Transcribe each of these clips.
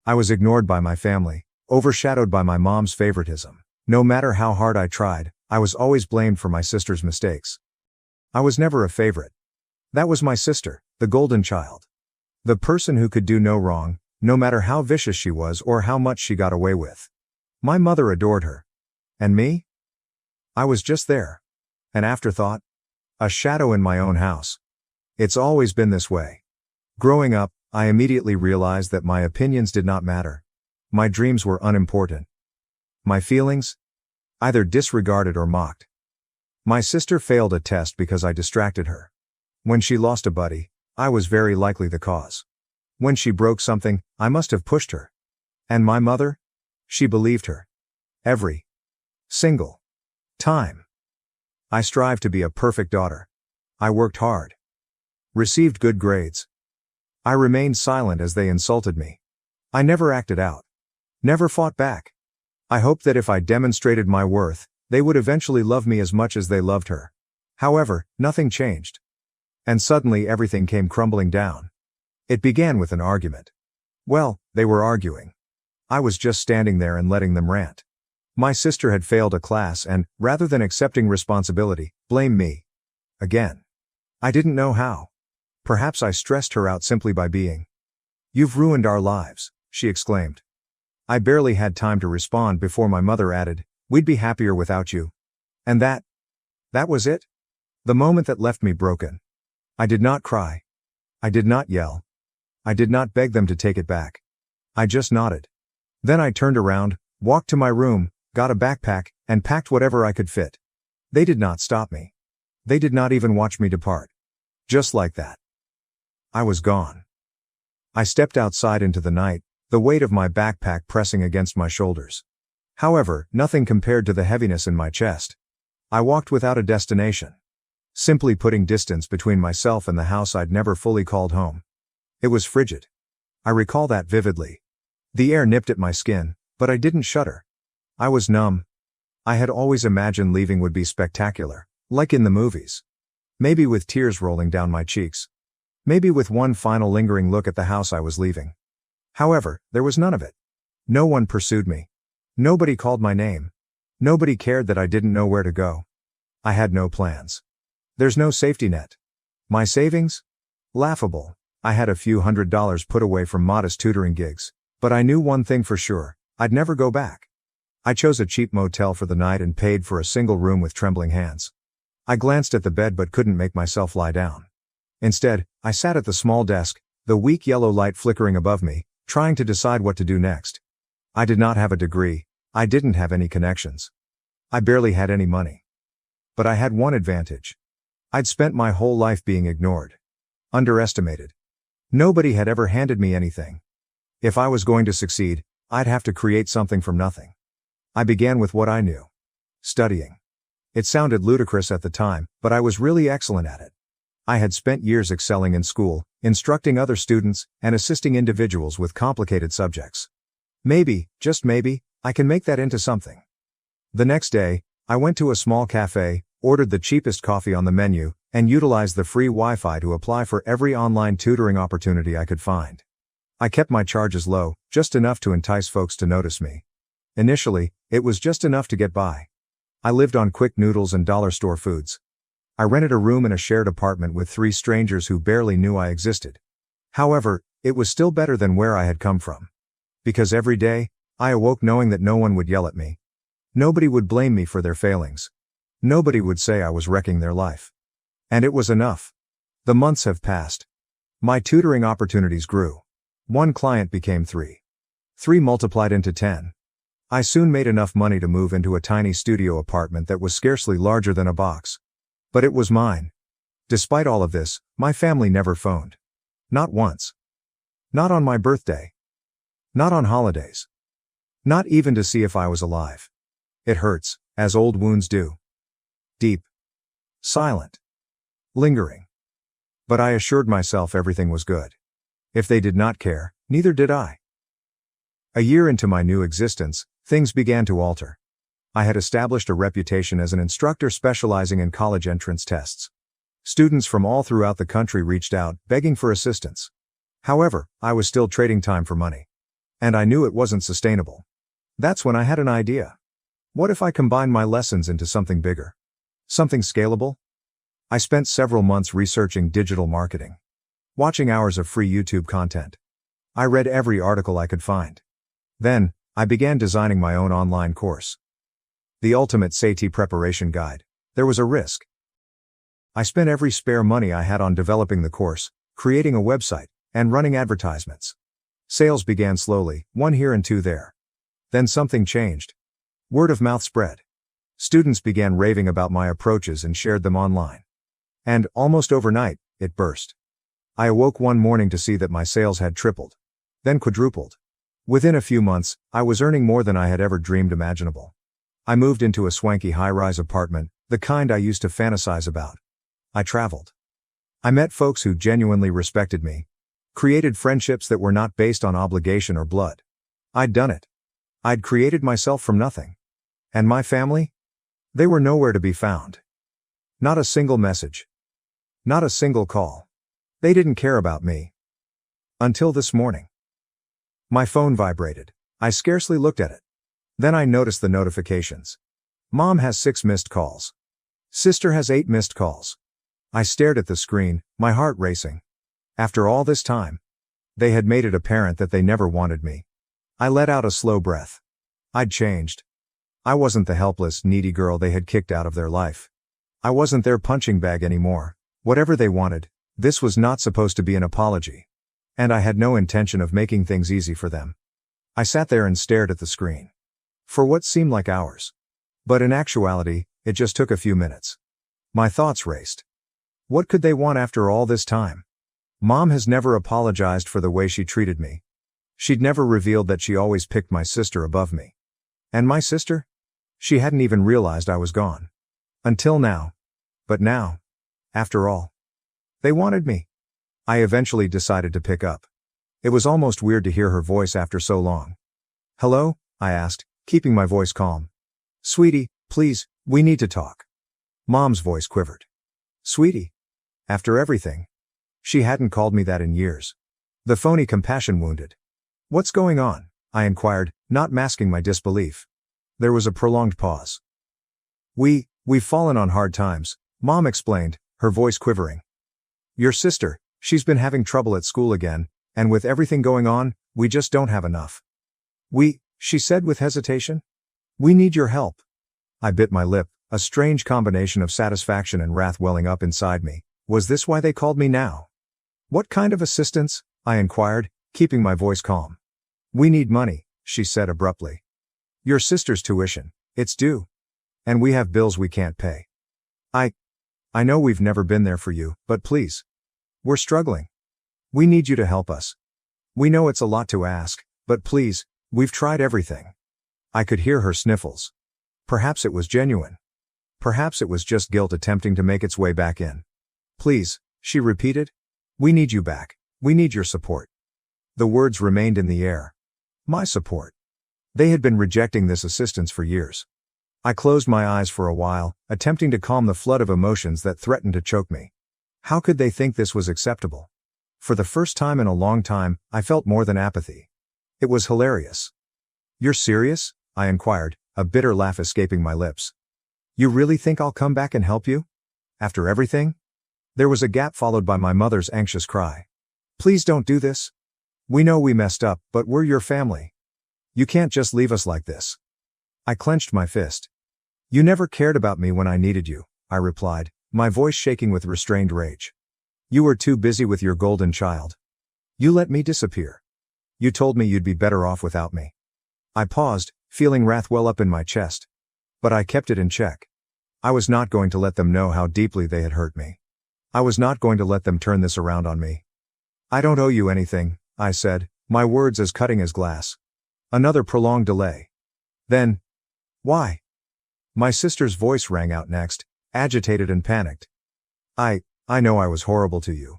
I was ignored by my family, overshadowed by my mom's favoritism. No matter how hard I tried, I was always blamed for my sister's mistakes. I was never a favorite. That was my sister, the golden child. The person who could do no wrong, no matter how vicious she was or how much she got away with. My mother adored her. And me? I was just there. An afterthought. A shadow in my own house. It's always been this way. Growing up, I immediately realized that my opinions did not matter. My dreams were unimportant. My feelings? Either disregarded or mocked. My sister failed a test because I distracted her. When she lost a buddy, I was very likely the cause. When she broke something, I must have pushed her. And my mother? She believed her. Every single time. I strived to be a perfect daughter. I worked hard. Received good grades. I remained silent as they insulted me. I never acted out. Never fought back. I hoped that if I demonstrated my worth, they would eventually love me as much as they loved her. However, nothing changed. And suddenly everything came crumbling down. It began with an argument. Well, they were arguing. I was just standing there and letting them rant. My sister had failed a class and, rather than accepting responsibility, blamed me. Again. I didn't know how. Perhaps I stressed her out simply by being. "You've ruined our lives," she exclaimed. I barely had time to respond before my mother added, "We'd be happier without you." And that was it. The moment that left me broken. I did not cry. I did not yell. I did not beg them to take it back. I just nodded. Then I turned around, walked to my room, got a backpack, and packed whatever I could fit. They did not stop me. They did not even watch me depart. Just like that. I was gone. I stepped outside into the night, the weight of my backpack pressing against my shoulders. However, nothing compared to the heaviness in my chest. I walked without a destination. Simply putting distance between myself and the house I'd never fully called home. It was frigid. I recall that vividly. The air nipped at my skin, but I didn't shudder. I was numb. I had always imagined leaving would be spectacular, like in the movies. Maybe with tears rolling down my cheeks. Maybe with one final lingering look at the house I was leaving. However, there was none of it. No one pursued me. Nobody called my name. Nobody cared that I didn't know where to go. I had no plans. There's no safety net. My savings? Laughable. I had a few $100s put away from modest tutoring gigs, but I knew one thing for sure, I'd never go back. I chose a cheap motel for the night and paid for a single room with trembling hands. I glanced at the bed but couldn't make myself lie down. Instead, I sat at the small desk, the weak yellow light flickering above me, trying to decide what to do next. I did not have a degree. I didn't have any connections. I barely had any money. But I had one advantage. I'd spent my whole life being ignored. Underestimated. Nobody had ever handed me anything. If I was going to succeed, I'd have to create something from nothing. I began with what I knew. Studying. It sounded ludicrous at the time, but I was really excellent at it. I had spent years excelling in school, instructing other students, and assisting individuals with complicated subjects. Maybe, just maybe, I can make that into something. The next day, I went to a small cafe, ordered the cheapest coffee on the menu, and utilized the free Wi-Fi to apply for every online tutoring opportunity I could find. I kept my charges low, just enough to entice folks to notice me. Initially, it was just enough to get by. I lived on quick noodles and dollar store foods. I rented a room in a shared apartment with 3 strangers who barely knew I existed. However, it was still better than where I had come from. Because every day, I awoke knowing that no one would yell at me. Nobody would blame me for their failings. Nobody would say I was wrecking their life. And it was enough. The months have passed. My tutoring opportunities grew. 1 client became 3. 3 multiplied into 10. I soon made enough money to move into a tiny studio apartment that was scarcely larger than a box. But it was mine. Despite all of this, my family never phoned. Not once. Not on my birthday. Not on holidays. Not even to see if I was alive. It hurts, as old wounds do. Deep. Silent. Lingering. But I assured myself everything was good. If they did not care, neither did I. A year into my new existence, things began to alter. I had established a reputation as an instructor specializing in college entrance tests. Students from all throughout the country reached out, begging for assistance. However, I was still trading time for money. And I knew it wasn't sustainable. That's when I had an idea. What if I combined my lessons into something bigger? Something scalable? I spent several months researching digital marketing, watching hours of free YouTube content. I read every article I could find. Then, I began designing my own online course. The ultimate SAT preparation guide. There was a risk. I spent every spare money I had on developing the course, creating a website, and running advertisements. Sales began slowly, one here and two there. Then something changed. Word of mouth spread. Students began raving about my approaches and shared them online. And, almost overnight, it burst. I awoke one morning to see that my sales had tripled, then quadrupled. Within a few months, I was earning more than I had ever dreamed imaginable. I moved into a swanky high-rise apartment, the kind I used to fantasize about. I traveled. I met folks who genuinely respected me, created friendships that were not based on obligation or blood. I'd done it. I'd created myself from nothing. And my family? They were nowhere to be found. Not a single message. Not a single call. They didn't care about me. Until this morning. My phone vibrated. I scarcely looked at it. Then I noticed the notifications. Mom has 6 missed calls. Sister has 8 missed calls. I stared at the screen, my heart racing. After all this time, they had made it apparent that they never wanted me. I let out a slow breath. I'd changed. I wasn't the helpless, needy girl they had kicked out of their life. I wasn't their punching bag anymore. Whatever they wanted, this was not supposed to be an apology. And I had no intention of making things easy for them. I sat there and stared at the screen. For what seemed like hours. But in actuality, it just took a few minutes. My thoughts raced. What could they want after all this time? Mom has never apologized for the way she treated me. She'd never revealed that she always picked my sister above me. And my sister? She hadn't even realized I was gone. Until now. But now, after all, they wanted me. I eventually decided to pick up. It was almost weird to hear her voice after so long. Hello? I asked, keeping my voice calm. Sweetie, please, we need to talk. Mom's voice quivered. Sweetie? After everything? She hadn't called me that in years. The phony compassion wounded. What's going on? I inquired, not masking my disbelief. There was a prolonged pause. We've fallen on hard times, Mom explained, her voice quivering. Your sister, she's been having trouble at school again, and with everything going on, we just don't have enough. She said with hesitation. We need your help. I bit my lip, a strange combination of satisfaction and wrath welling up inside me. Was this why they called me now? What kind of assistance? I inquired, keeping my voice calm. We need money, she said abruptly. Your sister's tuition, it's due. And we have bills we can't pay. I know we've never been there for you, but please. We're struggling. We need you to help us. We know it's a lot to ask, but please, we've tried everything. I could hear her sniffles. Perhaps it was genuine. Perhaps it was just guilt attempting to make its way back in. Please, she repeated. We need you back. We need your support. The words remained in the air. My support. They had been rejecting this assistance for years. I closed my eyes for a while, attempting to calm the flood of emotions that threatened to choke me. How could they think this was acceptable? For the first time in a long time, I felt more than apathy. It was hilarious. You're serious? I inquired, a bitter laugh escaping my lips. You really think I'll come back and help you? After everything? There was a gap followed by my mother's anxious cry. Please don't do this. We know we messed up, but we're your family. You can't just leave us like this. I clenched my fist. You never cared about me when I needed you, I replied, my voice shaking with restrained rage. You were too busy with your golden child. You let me disappear. You told me you'd be better off without me. I paused, feeling wrath well up in my chest. But I kept it in check. I was not going to let them know how deeply they had hurt me. I was not going to let them turn this around on me. I don't owe you anything, I said, my words as cutting as glass. Another prolonged delay. Then, why? My sister's voice rang out next, agitated and panicked. I know I was horrible to you.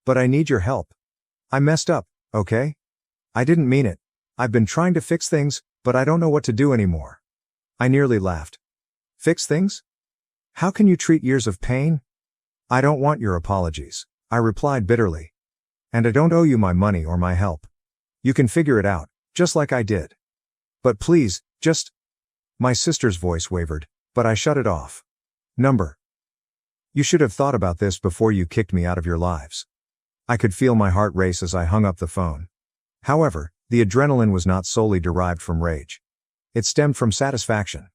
But I need your help. I messed up, okay? I didn't mean it. I've been trying to fix things, but I don't know what to do anymore. I nearly laughed. Fix things? How can you treat years of pain? I don't want your apologies, I replied bitterly. And I don't owe you my money or my help. You can figure it out, Just like I did. But please, just. My sister's voice wavered, but I shut it off. Number. You should have thought about this before you kicked me out of your lives. I could feel my heart race as I hung up the phone. However, the adrenaline was not solely derived from rage. It stemmed from satisfaction.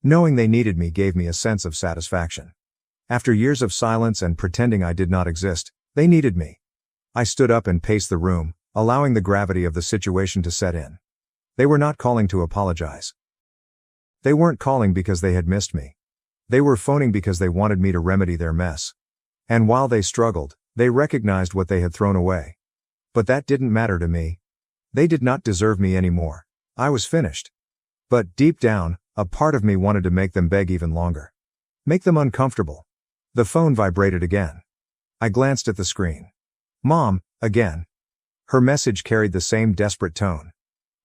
Knowing they needed me gave me a sense of satisfaction. After years of silence and pretending I did not exist, they needed me. I stood up and paced the room, allowing the gravity of the situation to set in. They were not calling to apologize. They weren't calling because they had missed me. They were phoning because they wanted me to remedy their mess. And while they struggled, they recognized what they had thrown away. But that didn't matter to me. They did not deserve me anymore. I was finished. But deep down, a part of me wanted to make them beg even longer. Make them uncomfortable. The phone vibrated again. I glanced at the screen. Mom, again. Her message carried the same desperate tone.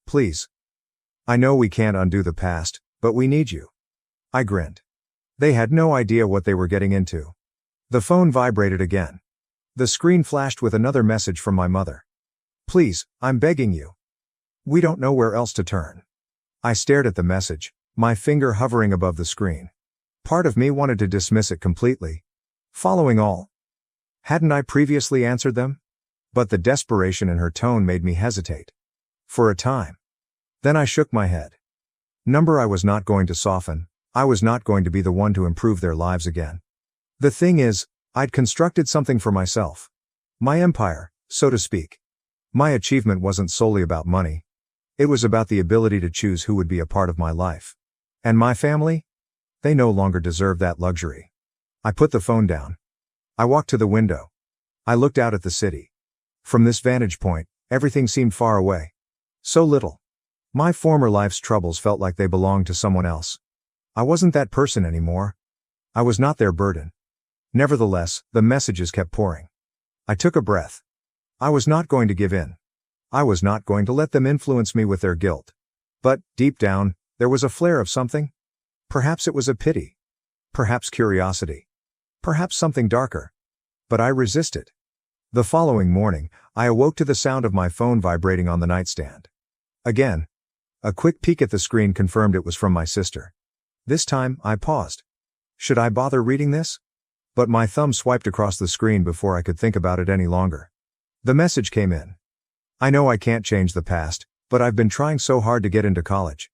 Please. I know we can't undo the past, but we need you. I grinned. They had no idea what they were getting into. The phone vibrated again. The screen flashed with another message from my mother. Please, I'm begging you. We don't know where else to turn. I stared at the message, my finger hovering above the screen. Part of me wanted to dismiss it completely. Following all. Hadn't I previously answered them? But the desperation in her tone made me hesitate. For a time. Then I shook my head. Number, I was not going to soften. I was not going to be the one to improve their lives again. The thing is, I'd constructed something for myself. My empire, so to speak. My achievement wasn't solely about money. It was about the ability to choose who would be a part of my life. And my family? They no longer deserved that luxury. I put the phone down. I walked to the window. I looked out at the city. From this vantage point, everything seemed far away. So little. My former life's troubles felt like they belonged to someone else. I wasn't that person anymore. I was not their burden. Nevertheless, the messages kept pouring. I took a breath. I was not going to give in. I was not going to let them influence me with their guilt. But, deep down, there was a flare of something. Perhaps it was a pity. Perhaps curiosity. Perhaps something darker. But I resisted. The following morning, I awoke to the sound of my phone vibrating on the nightstand. Again. A quick peek at the screen confirmed it was from my sister. This time, I paused. Should I bother reading this? But my thumb swiped across the screen before I could think about it any longer. The message came in. I know I can't change the past, but I've been trying so hard to get into college.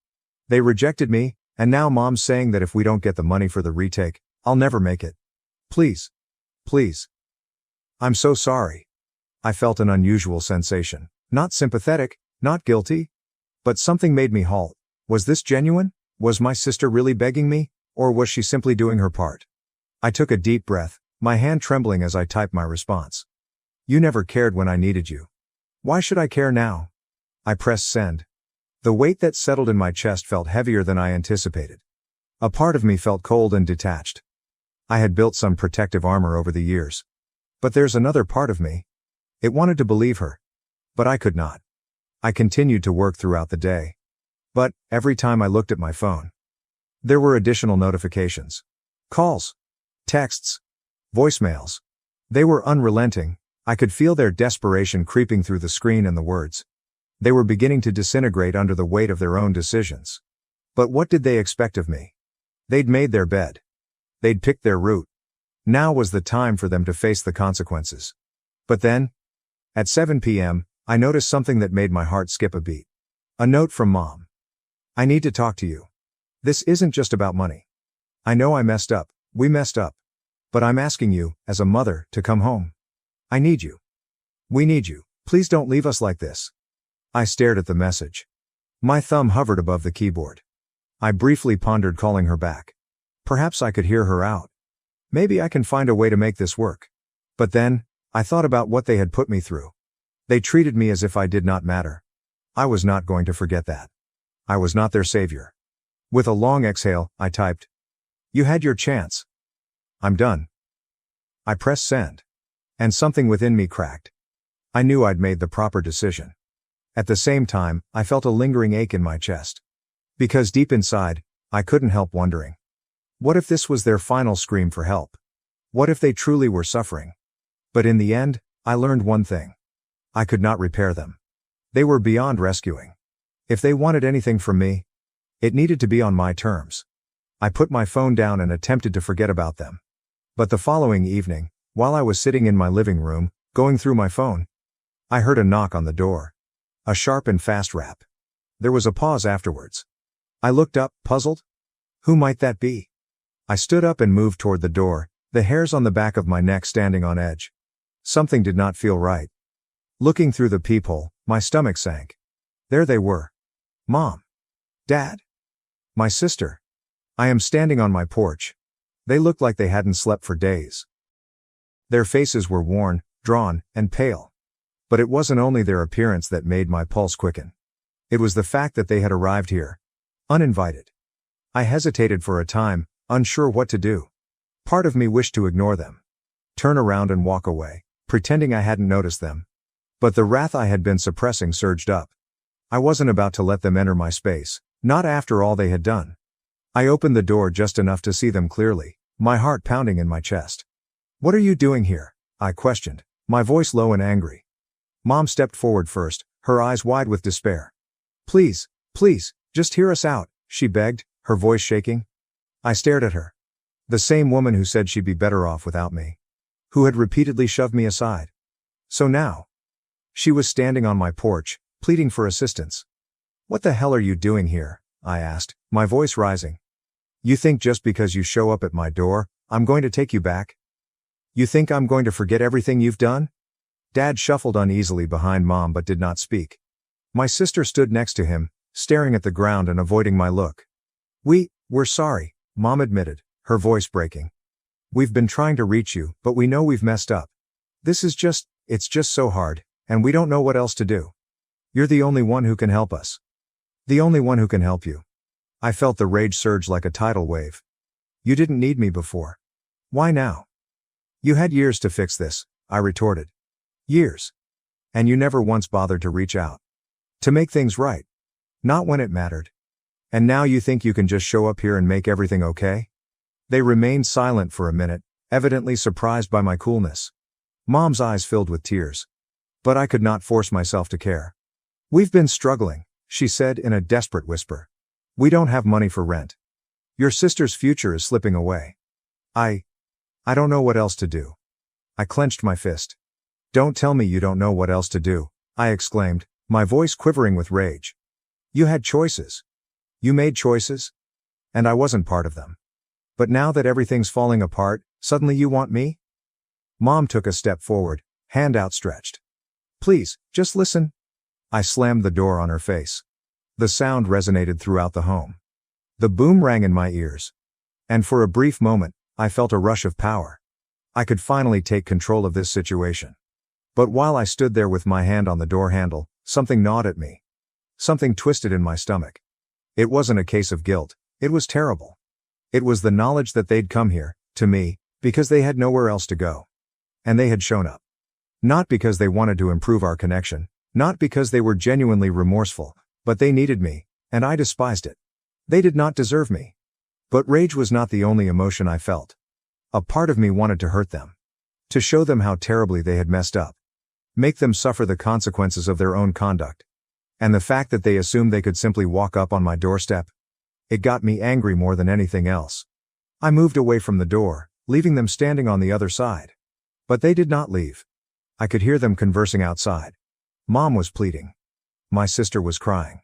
They rejected me, and now Mom's saying that if we don't get the money for the retake, I'll never make it. Please. Please. I'm so sorry. I felt an unusual sensation. Not sympathetic, not guilty. But something made me halt. Was this genuine? Was my sister really begging me, or was she simply doing her part? I took a deep breath, my hand trembling as I typed my response. You never cared when I needed you. Why should I care now? I pressed send. The weight that settled in my chest felt heavier than I anticipated. A part of me felt cold and detached. I had built some protective armor over the years. But there's another part of me. It wanted to believe her. But I could not. I continued to work throughout the day. But, every time I looked at my phone, there were additional notifications. Calls. Texts. Voicemails. They were unrelenting. I could feel their desperation creeping through the screen and the words. They were beginning to disintegrate under the weight of their own decisions. But what did they expect of me? They'd made their bed. They'd picked their route. Now was the time for them to face the consequences. But then, at 7 p.m., I noticed something that made my heart skip a beat. A note from Mom. I need to talk to you. This isn't just about money. I know I messed up, we messed up. But I'm asking you, as a mother, to come home. I need you. We need you. Please don't leave us like this. I stared at the message. My thumb hovered above the keyboard. I briefly pondered calling her back. Perhaps I could hear her out. Maybe I can find a way to make this work. But then, I thought about what they had put me through. They treated me as if I did not matter. I was not going to forget that. I was not their savior. With a long exhale, I typed. You had your chance. I'm done. I pressed send. And something within me cracked. I knew I'd made the proper decision. At the same time, I felt a lingering ache in my chest. Because deep inside, I couldn't help wondering. What if this was their final scream for help? What if they truly were suffering? But in the end, I learned one thing. I could not repair them. They were beyond rescuing. If they wanted anything from me, it needed to be on my terms. I put my phone down and attempted to forget about them. But the following evening, while I was sitting in my living room, going through my phone, I heard a knock on the door. A sharp and fast rap. There was a pause afterwards. I looked up, puzzled. Who might that be? I stood up and moved toward the door, the hairs on the back of my neck standing on edge. Something did not feel right. Looking through the peephole, my stomach sank. There they were. Mom. Dad. My sister. I am standing on my porch. They looked like they hadn't slept for days. Their faces were worn, drawn, and pale. But it wasn't only their appearance that made my pulse quicken. It was the fact that they had arrived here, uninvited. I hesitated for a time, unsure what to do. Part of me wished to ignore them, turn around and walk away, pretending I hadn't noticed them. But the wrath I had been suppressing surged up. I wasn't about to let them enter my space, not after all they had done. I opened the door just enough to see them clearly, my heart pounding in my chest. "What are you doing here?" I questioned, my voice low and angry. Mom stepped forward first, her eyes wide with despair. Please, just hear us out," she begged, her voice shaking. I stared at her. The same woman who said she'd be better off without me. Who had repeatedly shoved me aside. So now, she was standing on my porch, pleading for assistance. "What the hell are you doing here?" I asked, my voice rising. "You think just because you show up at my door, I'm going to take you back? You think I'm going to forget everything you've done?" Dad shuffled uneasily behind Mom but did not speak. My sister stood next to him, staring at the ground and avoiding my look. We're sorry," Mom admitted, her voice breaking. "We've been trying to reach you, but we know we've messed up. It's just so hard, and we don't know what else to do. You're the only one who can help us. The only one who can help you." I felt the rage surge like a tidal wave. "You didn't need me before. Why now?" "You had years to fix this," I retorted. "Years. And you never once bothered to reach out. To make things right. Not when it mattered. And now you think you can just show up here and make everything okay?" They remained silent for a minute, evidently surprised by my coolness. Mom's eyes filled with tears. But I could not force myself to care. "We've been struggling," she said in a desperate whisper. "We don't have money for rent. Your sister's future is slipping away. I don't know what else to do." I clenched my fist. "Don't tell me you don't know what else to do," I exclaimed, my voice quivering with rage. "You had choices. You made choices. And I wasn't part of them. But now that everything's falling apart, suddenly you want me?" Mom took a step forward, hand outstretched. "Please, just listen." I slammed the door on her face. The sound resonated throughout the home. The boom rang in my ears. And for a brief moment, I felt a rush of power. I could finally take control of this situation. But while I stood there with my hand on the door handle, something gnawed at me. Something twisted in my stomach. It wasn't a case of guilt, it was terrible. It was the knowledge that they'd come here, to me, because they had nowhere else to go. And they had shown up. Not because they wanted to improve our connection, not because they were genuinely remorseful, but they needed me, and I despised it. They did not deserve me. But rage was not the only emotion I felt. A part of me wanted to hurt them. To show them how terribly they had messed up. Make them suffer the consequences of their own conduct. And the fact that they assumed they could simply walk up on my doorstep. It got me angry more than anything else. I moved away from the door, leaving them standing on the other side. But they did not leave. I could hear them conversing outside. Mom was pleading. My sister was crying.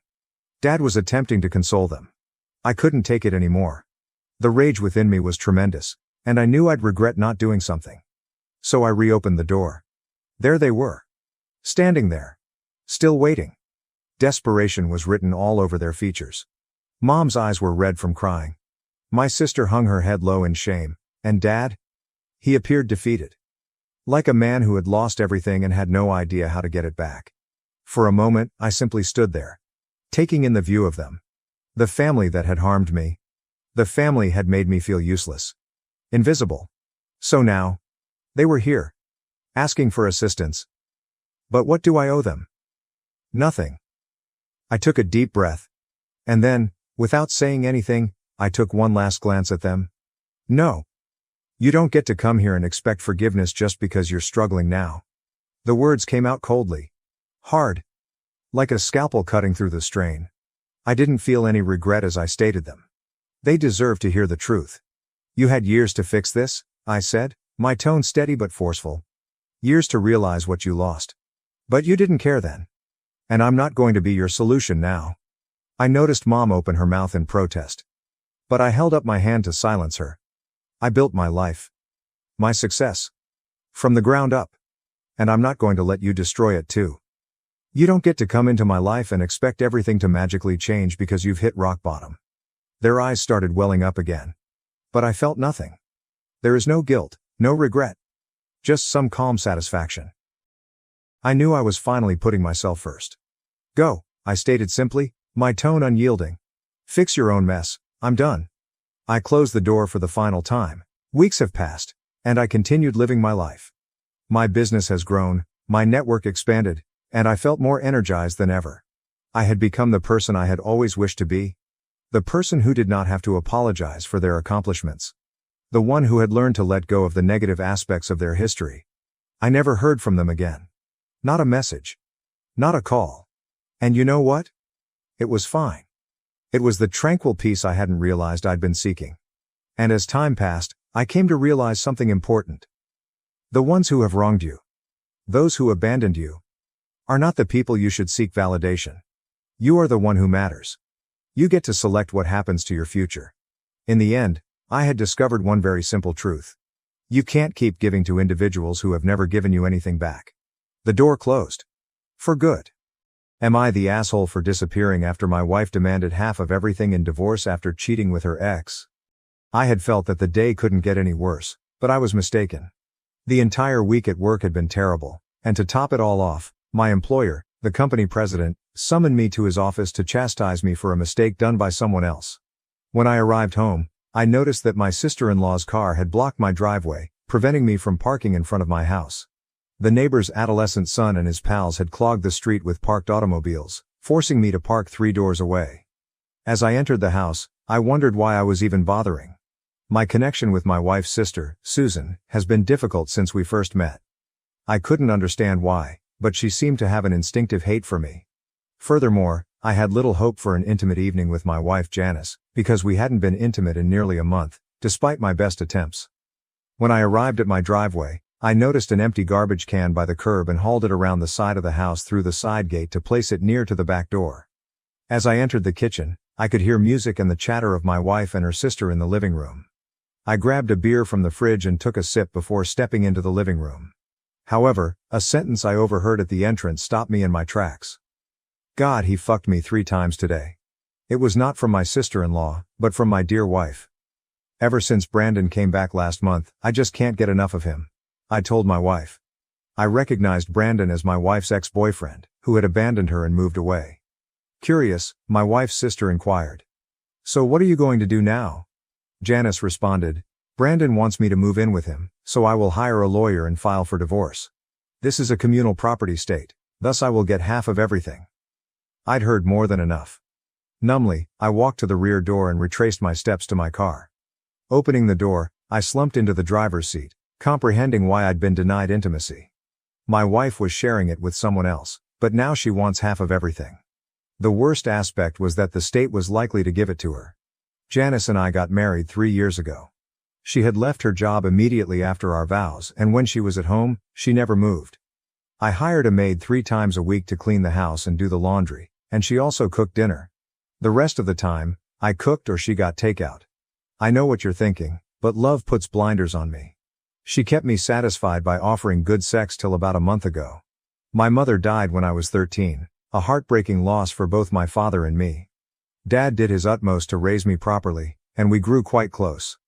Dad was attempting to console them. I couldn't take it anymore. The rage within me was tremendous, and I knew I'd regret not doing something. So I reopened the door. There they were. Standing there. Still waiting. Desperation was written all over their features. Mom's eyes were red from crying. My sister hung her head low in shame, and Dad? He appeared defeated. Like a man who had lost everything and had no idea how to get it back. For a moment, I simply stood there, taking in the view of them. The family that had harmed me. The family had made me feel useless. Invisible. So now, they were here. Asking for assistance. But what do I owe them? Nothing. I took a deep breath. And then, without saying anything, I took one last glance at them. No. You don't get to come here and expect forgiveness just because you're struggling now. The words came out coldly. Hard. Like a scalpel cutting through the strain. I didn't feel any regret as I stated them. They deserved to hear the truth. You had years to fix this, I said, my tone steady but forceful. Years to realize what you lost. But you didn't care then. And I'm not going to be your solution now. I noticed Mom open her mouth in protest. But I held up my hand to silence her. I built my life. My success. From the ground up. And I'm not going to let you destroy it too. You don't get to come into my life and expect everything to magically change because you've hit rock bottom. Their eyes started welling up again. But I felt nothing. There is no guilt, no regret. Just some calm satisfaction. I knew I was finally putting myself first. Go, I stated simply, my tone unyielding. Fix your own mess, I'm done. I closed the door for the final time. Weeks have passed, and I continued living my life. My business has grown, my network expanded, and I felt more energized than ever. I had become the person I had always wished to be. The person who did not have to apologize for their accomplishments. The one who had learned to let go of the negative aspects of their history. I never heard from them again. Not a message. Not a call. And you know what? It was fine. It was the tranquil peace I hadn't realized I'd been seeking. And as time passed, I came to realize something important. The ones who have wronged you, those who abandoned you, are not the people you should seek validation. You are the one who matters. You get to select what happens to your future. In the end, I had discovered one very simple truth. You can't keep giving to individuals who have never given you anything back. The door closed. For good. Am I the asshole for disappearing after my wife demanded half of everything in divorce after cheating with her ex? I had felt that the day couldn't get any worse, but I was mistaken. The entire week at work had been terrible, and to top it all off, my employer, the company president, summoned me to his office to chastise me for a mistake done by someone else. When I arrived home, I noticed that my sister-in-law's car had blocked my driveway, preventing me from parking in front of my house. The neighbor's adolescent son and his pals had clogged the street with parked automobiles, forcing me to park 3 doors away. As I entered the house, I wondered why I was even bothering. My connection with my wife's sister, Susan, has been difficult since we first met. I couldn't understand why, but she seemed to have an instinctive hate for me. Furthermore, I had little hope for an intimate evening with my wife Janice, because we hadn't been intimate in nearly a month, despite my best attempts. When I arrived at my driveway, I noticed an empty garbage can by the curb and hauled it around the side of the house through the side gate to place it near to the back door. As I entered the kitchen, I could hear music and the chatter of my wife and her sister in the living room. I grabbed a beer from the fridge and took a sip before stepping into the living room. However, a sentence I overheard at the entrance stopped me in my tracks. God, he fucked me 3 times today. It was not from my sister-in-law, but from my dear wife. Ever since Brandon came back last month, I just can't get enough of him. I told my wife. I recognized Brandon as my wife's ex-boyfriend, who had abandoned her and moved away. Curious, my wife's sister inquired. So what are you going to do now? Janice responded, Brandon wants me to move in with him, so I will hire a lawyer and file for divorce. This is a communal property state, thus I will get half of everything. I'd heard more than enough. Numbly, I walked to the rear door and retraced my steps to my car. Opening the door, I slumped into the driver's seat, comprehending why I'd been denied intimacy. My wife was sharing it with someone else, but now she wants half of everything. The worst aspect was that the state was likely to give it to her. Janice and I got married 3 years ago. She had left her job immediately after our vows, and when she was at home, she never moved. I hired a maid 3 times a week to clean the house and do the laundry, and she also cooked dinner. The rest of the time, I cooked or she got takeout. I know what you're thinking, but love puts blinders on me. She kept me satisfied by offering good sex till about a month ago. My mother died when I was 13, a heartbreaking loss for both my father and me. Dad did his utmost to raise me properly, and we grew quite close.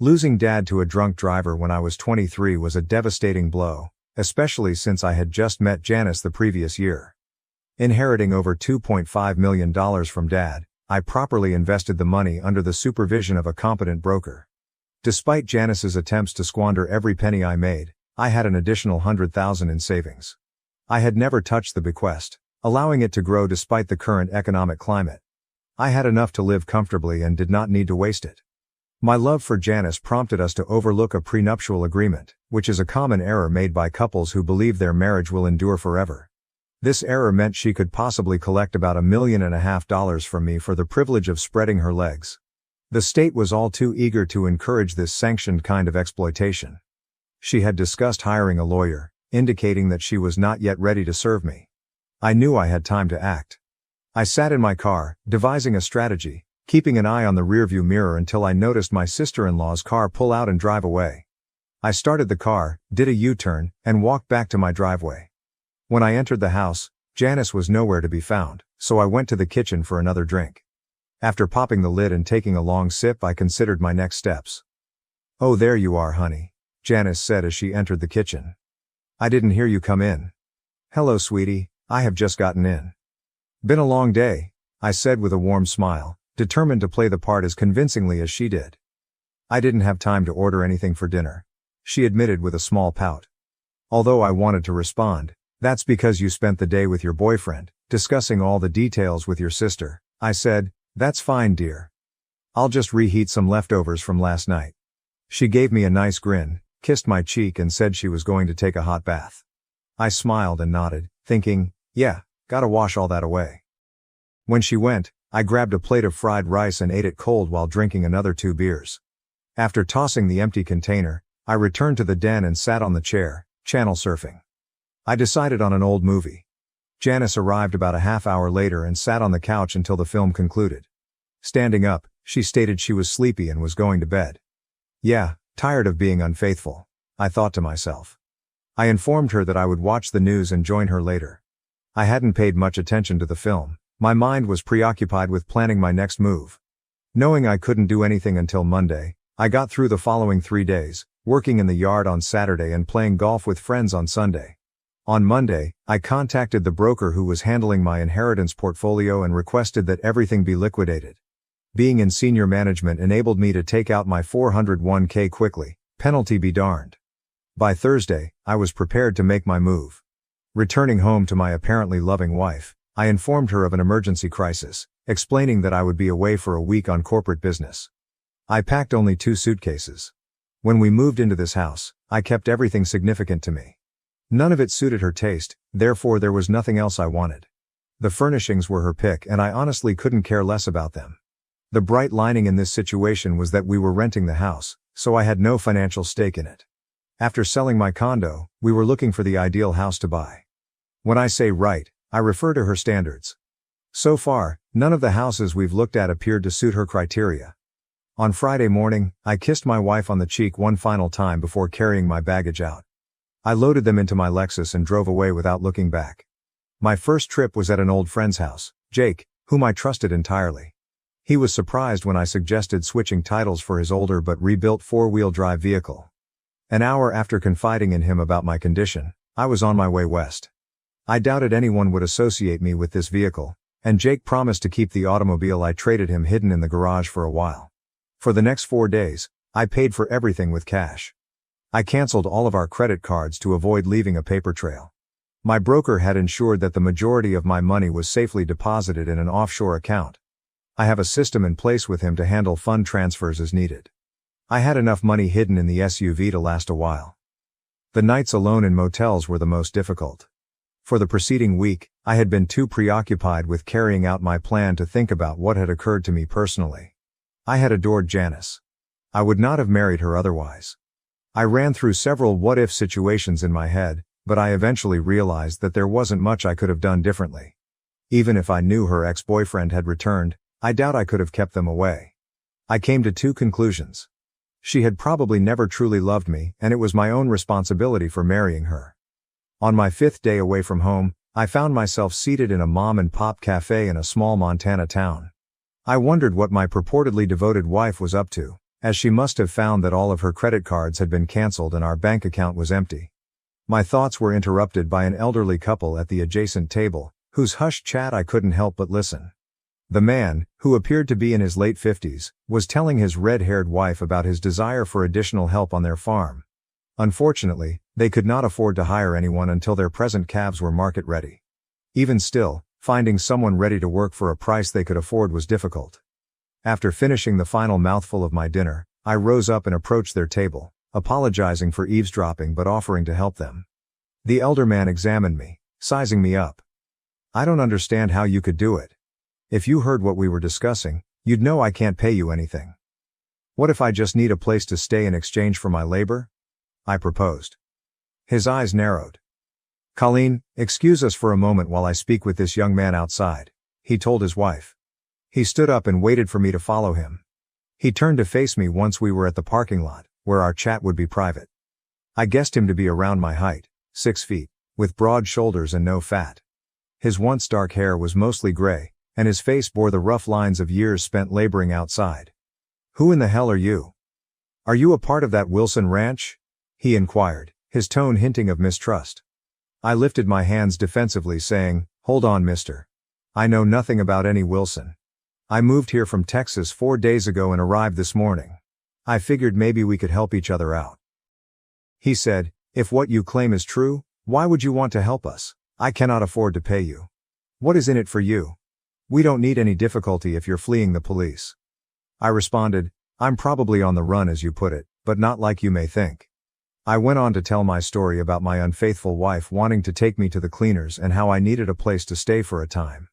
Losing Dad to a drunk driver when I was 23 was a devastating blow, especially since I had just met Janice the previous year. Inheriting over $2.5 million from Dad, I properly invested the money under the supervision of a competent broker. Despite Janice's attempts to squander every penny I made, I had an additional $100,000 in savings. I had never touched the bequest, allowing it to grow despite the current economic climate. I had enough to live comfortably and did not need to waste it. My love for Janice prompted us to overlook a prenuptial agreement, which is a common error made by couples who believe their marriage will endure forever. This error meant she could possibly collect about $1.5 million from me for the privilege of spreading her legs. The state was all too eager to encourage this sanctioned kind of exploitation. She had discussed hiring a lawyer, indicating that she was not yet ready to serve me. I knew I had time to act. I sat in my car, devising a strategy, keeping an eye on the rearview mirror until I noticed my sister-in-law's car pull out and drive away. I started the car, did a U-turn, and walked back to my driveway. When I entered the house, Janice was nowhere to be found, so I went to the kitchen for another drink. After popping the lid and taking a long sip, I considered my next steps. "Oh, there you are, honey," Janice said as she entered the kitchen. "I didn't hear you come in." "Hello, sweetie, I have just gotten in." "Been a long day," I said with a warm smile, determined to play the part as convincingly as she did. "I didn't have time to order anything for dinner," she admitted with a small pout. Although I wanted to respond, "That's because you spent the day with your boyfriend, discussing all the details with your sister," I said. "That's fine, dear. I'll just reheat some leftovers from last night." She gave me a nice grin, kissed my cheek and said she was going to take a hot bath. I smiled and nodded, thinking, yeah, gotta wash all that away. When she went, I grabbed a plate of fried rice and ate it cold while drinking another 2 beers. After tossing the empty container, I returned to the den and sat on the chair, channel surfing. I decided on an old movie. Janice arrived about a half hour later and sat on the couch until the film concluded. Standing up, she stated she was sleepy and was going to bed. Yeah, tired of being unfaithful, I thought to myself. I informed her that I would watch the news and join her later. I hadn't paid much attention to the film, my mind was preoccupied with planning my next move. Knowing I couldn't do anything until Monday, I got through the following 3 days, working in the yard on Saturday and playing golf with friends on Sunday. On Monday, I contacted the broker who was handling my inheritance portfolio and requested that everything be liquidated. Being in senior management enabled me to take out my 401k quickly, penalty be darned. By Thursday, I was prepared to make my move. Returning home to my apparently loving wife, I informed her of an emergency crisis, explaining that I would be away for a week on corporate business. I packed only 2 suitcases. When we moved into this house, I kept everything significant to me. None of it suited her taste, therefore there was nothing else I wanted. The furnishings were her pick and I honestly couldn't care less about them. The bright lining in this situation was that we were renting the house, so I had no financial stake in it. After selling my condo, we were looking for the ideal house to buy. When I say right, I refer to her standards. So far, none of the houses we've looked at appeared to suit her criteria. On Friday morning, I kissed my wife on the cheek one final time before carrying my baggage out. I loaded them into my Lexus and drove away without looking back. My first trip was at an old friend's house, Jake, whom I trusted entirely. He was surprised when I suggested switching titles for his older but rebuilt 4-wheel drive vehicle. An hour after confiding in him about my condition, I was on my way west. I doubted anyone would associate me with this vehicle, and Jake promised to keep the automobile I traded him hidden in the garage for a while. For the next 4 days, I paid for everything with cash. I canceled all of our credit cards to avoid leaving a paper trail. My broker had ensured that the majority of my money was safely deposited in an offshore account. I have a system in place with him to handle fund transfers as needed. I had enough money hidden in the SUV to last a while. The nights alone in motels were the most difficult. For the preceding week, I had been too preoccupied with carrying out my plan to think about what had occurred to me personally. I had adored Janice. I would not have married her otherwise. I ran through several what-if situations in my head, but I eventually realized that there wasn't much I could have done differently. Even if I knew her ex-boyfriend had returned, I doubt I could have kept them away. I came to 2 conclusions. She had probably never truly loved me, and it was my own responsibility for marrying her. On my 5th day away from home, I found myself seated in a mom-and-pop cafe in a small Montana town. I wondered what my purportedly devoted wife was up to, as she must have found that all of her credit cards had been canceled and our bank account was empty. My thoughts were interrupted by an elderly couple at the adjacent table, whose hushed chat I couldn't help but listen. The man, who appeared to be in his late 50s, was telling his red-haired wife about his desire for additional help on their farm. Unfortunately, they could not afford to hire anyone until their present calves were market-ready. Even still, finding someone ready to work for a price they could afford was difficult. After finishing the final mouthful of my dinner, I rose up and approached their table, apologizing for eavesdropping but offering to help them. The elder man examined me, sizing me up, I don't understand how you could do it. If you heard what we were discussing, you'd know I can't pay you anything. What if I just need a place to stay in exchange for my labor? I proposed. His eyes narrowed. Colleen, excuse us for a moment while I speak with this young man outside, he told his wife. He stood up and waited for me to follow him. He turned to face me once we were at the parking lot, where our chat would be private. I guessed him to be around my height, 6 feet, with broad shoulders and no fat. His once dark hair was mostly gray, and his face bore the rough lines of years spent laboring outside. Who in the hell are you? Are you a part of that Wilson ranch? He inquired, his tone hinting of mistrust. I lifted my hands defensively saying, hold on, mister. I know nothing about any Wilson. I moved here from Texas 4 days ago and arrived this morning. I figured maybe we could help each other out. He said, if what you claim is true, why would you want to help us? I cannot afford to pay you. What is in it for you? We don't need any difficulty if you're fleeing the police. I responded, I'm probably on the run as you put it, but not like you may think. I went on to tell my story about my unfaithful wife wanting to take me to the cleaners and how I needed a place to stay for a time.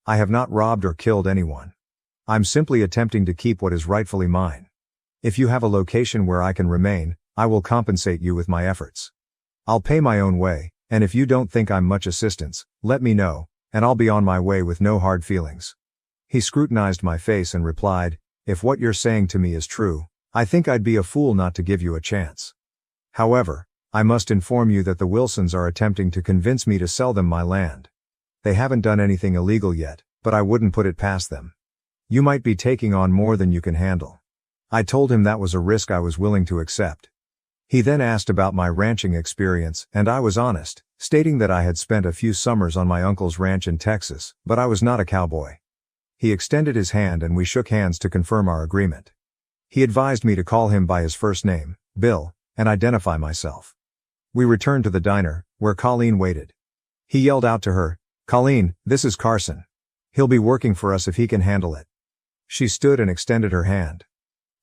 I have not robbed or killed anyone. I'm simply attempting to keep what is rightfully mine. If you have a location where I can remain, I will compensate you with my efforts. I'll pay my own way, and if you don't think I'm much assistance, let me know, and I'll be on my way with no hard feelings. He scrutinized my face and replied, if what you're saying to me is true, I think I'd be a fool not to give you a chance. However, I must inform you that the Wilsons are attempting to convince me to sell them my land. They haven't done anything illegal yet, but I wouldn't put it past them. You might be taking on more than you can handle. I told him that was a risk I was willing to accept. He then asked about my ranching experience, and I was honest, stating that I had spent a few summers on my uncle's ranch in Texas, but I was not a cowboy. He extended his hand and we shook hands to confirm our agreement. He advised me to call him by his first name, Bill, and identify myself. We returned to the diner, where Colleen waited. He yelled out to her, Colleen, this is Carson. He'll be working for us if he can handle it. She stood and extended her hand.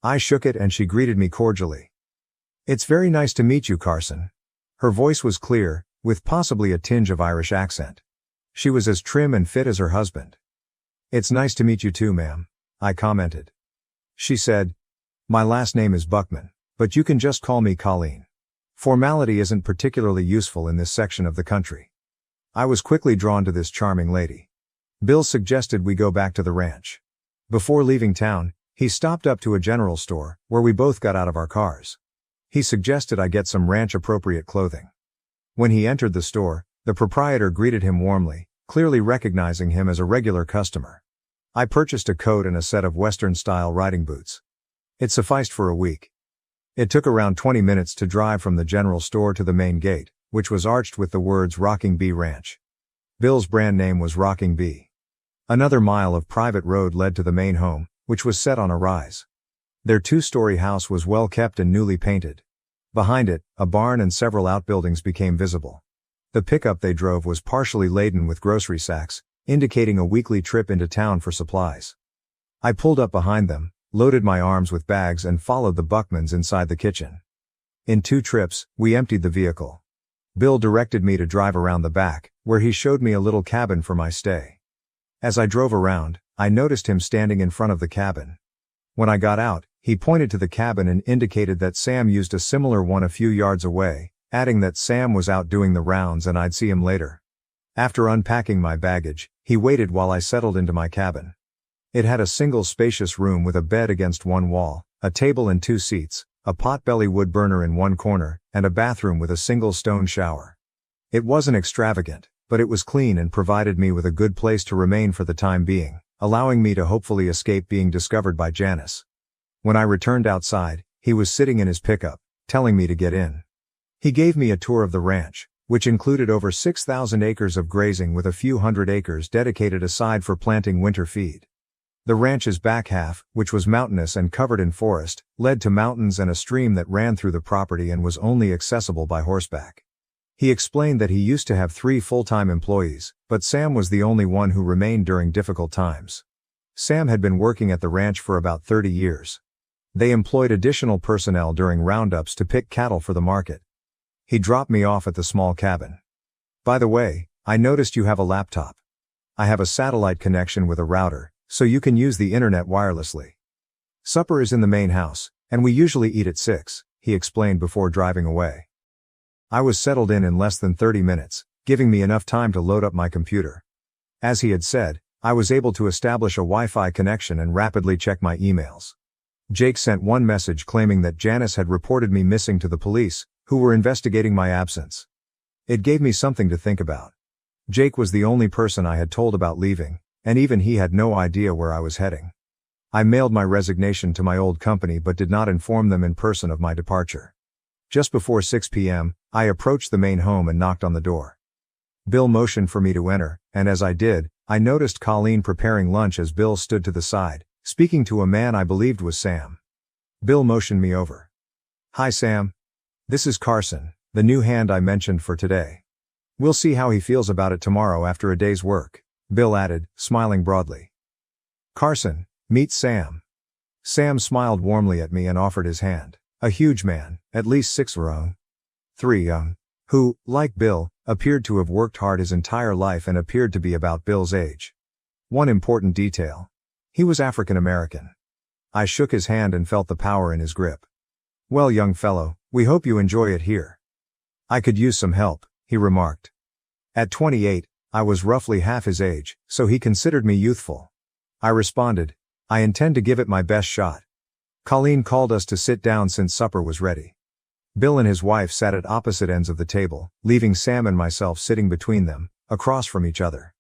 I shook it and she greeted me cordially. It's very nice to meet you, Carson. Her voice was clear, with possibly a tinge of Irish accent. She was as trim and fit as her husband. It's nice to meet you too, ma'am, I commented. She said, my last name is Buckman, but you can just call me Colleen. Formality isn't particularly useful in this section of the country. I was quickly drawn to this charming lady. Bill suggested we go back to the ranch. Before leaving town, he stopped up to a general store, where we both got out of our cars. He suggested I get some ranch-appropriate clothing. When he entered the store, the proprietor greeted him warmly, clearly recognizing him as a regular customer. I purchased a coat and a set of Western-style riding boots. It sufficed for a week. It took around 20 minutes to drive from the general store to the main gate, which was arched with the words Rocking Bee Ranch. Bill's brand name was Rocking Bee. Another mile of private road led to the main home, which was set on a rise. Their 2-story house was well kept and newly painted. Behind it, a barn and several outbuildings became visible. The pickup they drove was partially laden with grocery sacks, indicating a weekly trip into town for supplies. I pulled up behind them, loaded my arms with bags and followed the Buckmans inside the kitchen. In 2 trips, we emptied the vehicle. Bill directed me to drive around the back, where he showed me a little cabin for my stay. As I drove around, I noticed him standing in front of the cabin. When I got out, he pointed to the cabin and indicated that Sam used a similar one a few yards away, adding that Sam was out doing the rounds and I'd see him later. After unpacking my baggage, he waited while I settled into my cabin. It had a single spacious room with a bed against one wall, a table and 2 seats, a potbelly wood burner in one corner, and a bathroom with a single stone shower. It wasn't extravagant, but it was clean and provided me with a good place to remain for the time being, allowing me to hopefully escape being discovered by Janice. When I returned outside, he was sitting in his pickup, telling me to get in. He gave me a tour of the ranch, which included over 6,000 acres of grazing with a few hundred acres dedicated aside for planting winter feed. The ranch's back half, which was mountainous and covered in forest, led to mountains and a stream that ran through the property and was only accessible by horseback. He explained that he used to have 3 full-time employees, but Sam was the only one who remained during difficult times. Sam had been working at the ranch for about 30 years. They employed additional personnel during roundups to pick cattle for the market. He dropped me off at the small cabin. By the way, I noticed you have a laptop. I have a satellite connection with a router, so you can use the internet wirelessly. Supper is in the main house, and we usually eat at 6, he explained before driving away. I was settled in less than 30 minutes, giving me enough time to load up my computer. As he had said, I was able to establish a Wi-Fi connection and rapidly check my emails. Jake sent one message claiming that Janice had reported me missing to the police, who were investigating my absence. It gave me something to think about. Jake was the only person I had told about leaving, and even he had no idea where I was heading. I mailed my resignation to my old company but did not inform them in person of my departure. Just before 6 p.m., I approached the main home and knocked on the door. Bill motioned for me to enter, and as I did, I noticed Colleen preparing lunch as Bill stood to the side, speaking to a man I believed was Sam. Bill motioned me over. "Hi Sam. This is Carson, the new hand I mentioned for today. We'll see how he feels about it tomorrow after a day's work," Bill added, smiling broadly. "Carson, meet Sam." Sam smiled warmly at me and offered his hand. A huge man, at least 6'3", who, like Bill, appeared to have worked hard his entire life and appeared to be about Bill's age. One important detail. He was African American. I shook his hand and felt the power in his grip. "Well, young fellow, we hope you enjoy it here. I could use some help," he remarked. At 28, I was roughly half his age, so he considered me youthful. I responded, "I intend to give it my best shot." Colleen called us to sit down since supper was ready. Bill and his wife sat at opposite ends of the table, leaving Sam and myself sitting between them, across from each other.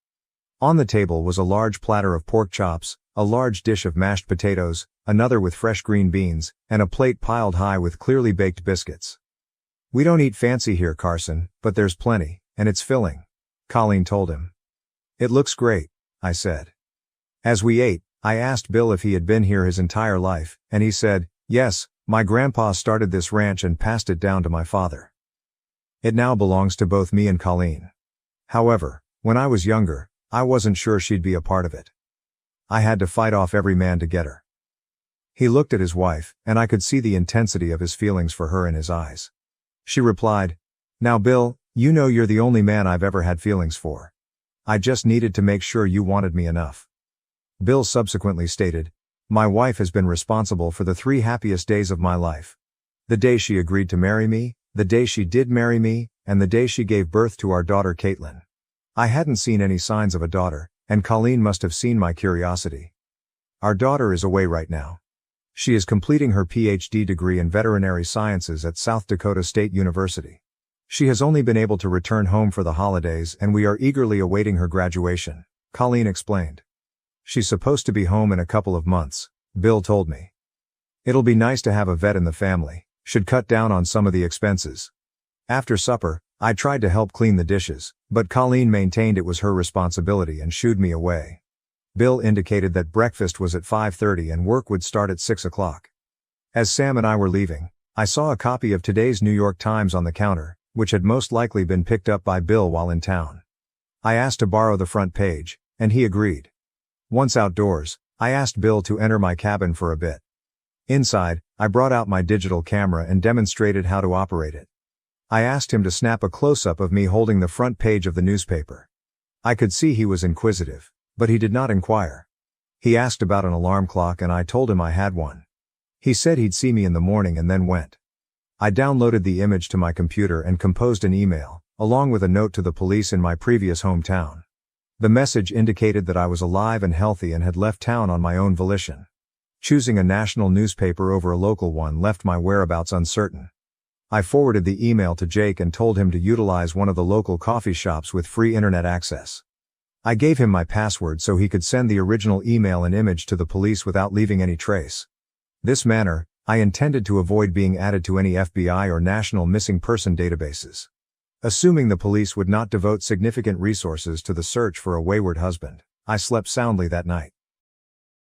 On the table was a large platter of pork chops, a large dish of mashed potatoes, another with fresh green beans, and a plate piled high with clearly baked biscuits. "We don't eat fancy here, Carson, but there's plenty, and it's filling," Colleen told him. "It looks great," I said. As we ate, I asked Bill if he had been here his entire life, and he said, "Yes, my grandpa started this ranch and passed it down to my father. It now belongs to both me and Colleen. However, when I was younger, I wasn't sure she'd be a part of it. I had to fight off every man to get her." He looked at his wife, and I could see the intensity of his feelings for her in his eyes. She replied, "Now Bill, you know you're the only man I've ever had feelings for. I just needed to make sure you wanted me enough." Bill subsequently stated, "My wife has been responsible for the 3 happiest days of my life. The day she agreed to marry me, the day she did marry me, and the day she gave birth to our daughter Caitlin. I hadn't seen any signs of a daughter, and Colleen must have seen my curiosity. Our daughter is away right now. She is completing her PhD degree in veterinary sciences at South Dakota State University. She has only been able to return home for the holidays and we are eagerly awaiting her graduation," Colleen explained. "She's supposed to be home in a couple of months," Bill told me. "It'll be nice to have a vet in the family, should cut down on some of the expenses." After supper, I tried to help clean the dishes, but Colleen maintained it was her responsibility and shooed me away. Bill indicated that breakfast was at 5:30 and work would start at 6 o'clock. As Sam and I were leaving, I saw a copy of today's New York Times on the counter, which had most likely been picked up by Bill while in town. I asked to borrow the front page, and he agreed. Once outdoors, I asked Bill to enter my cabin for a bit. Inside, I brought out my digital camera and demonstrated how to operate it. I asked him to snap a close-up of me holding the front page of the newspaper. I could see he was inquisitive, but he did not inquire. He asked about an alarm clock and I told him I had one. He said he'd see me in the morning and then went. I downloaded the image to my computer and composed an email, along with a note to the police in my previous hometown. The message indicated that I was alive and healthy and had left town on my own volition. Choosing a national newspaper over a local one left my whereabouts uncertain. I forwarded the email to Jake and told him to utilize one of the local coffee shops with free internet access. I gave him my password so he could send the original email and image to the police without leaving any trace. This manner, I intended to avoid being added to any FBI or national missing person databases. Assuming the police would not devote significant resources to the search for a wayward husband, I slept soundly that night.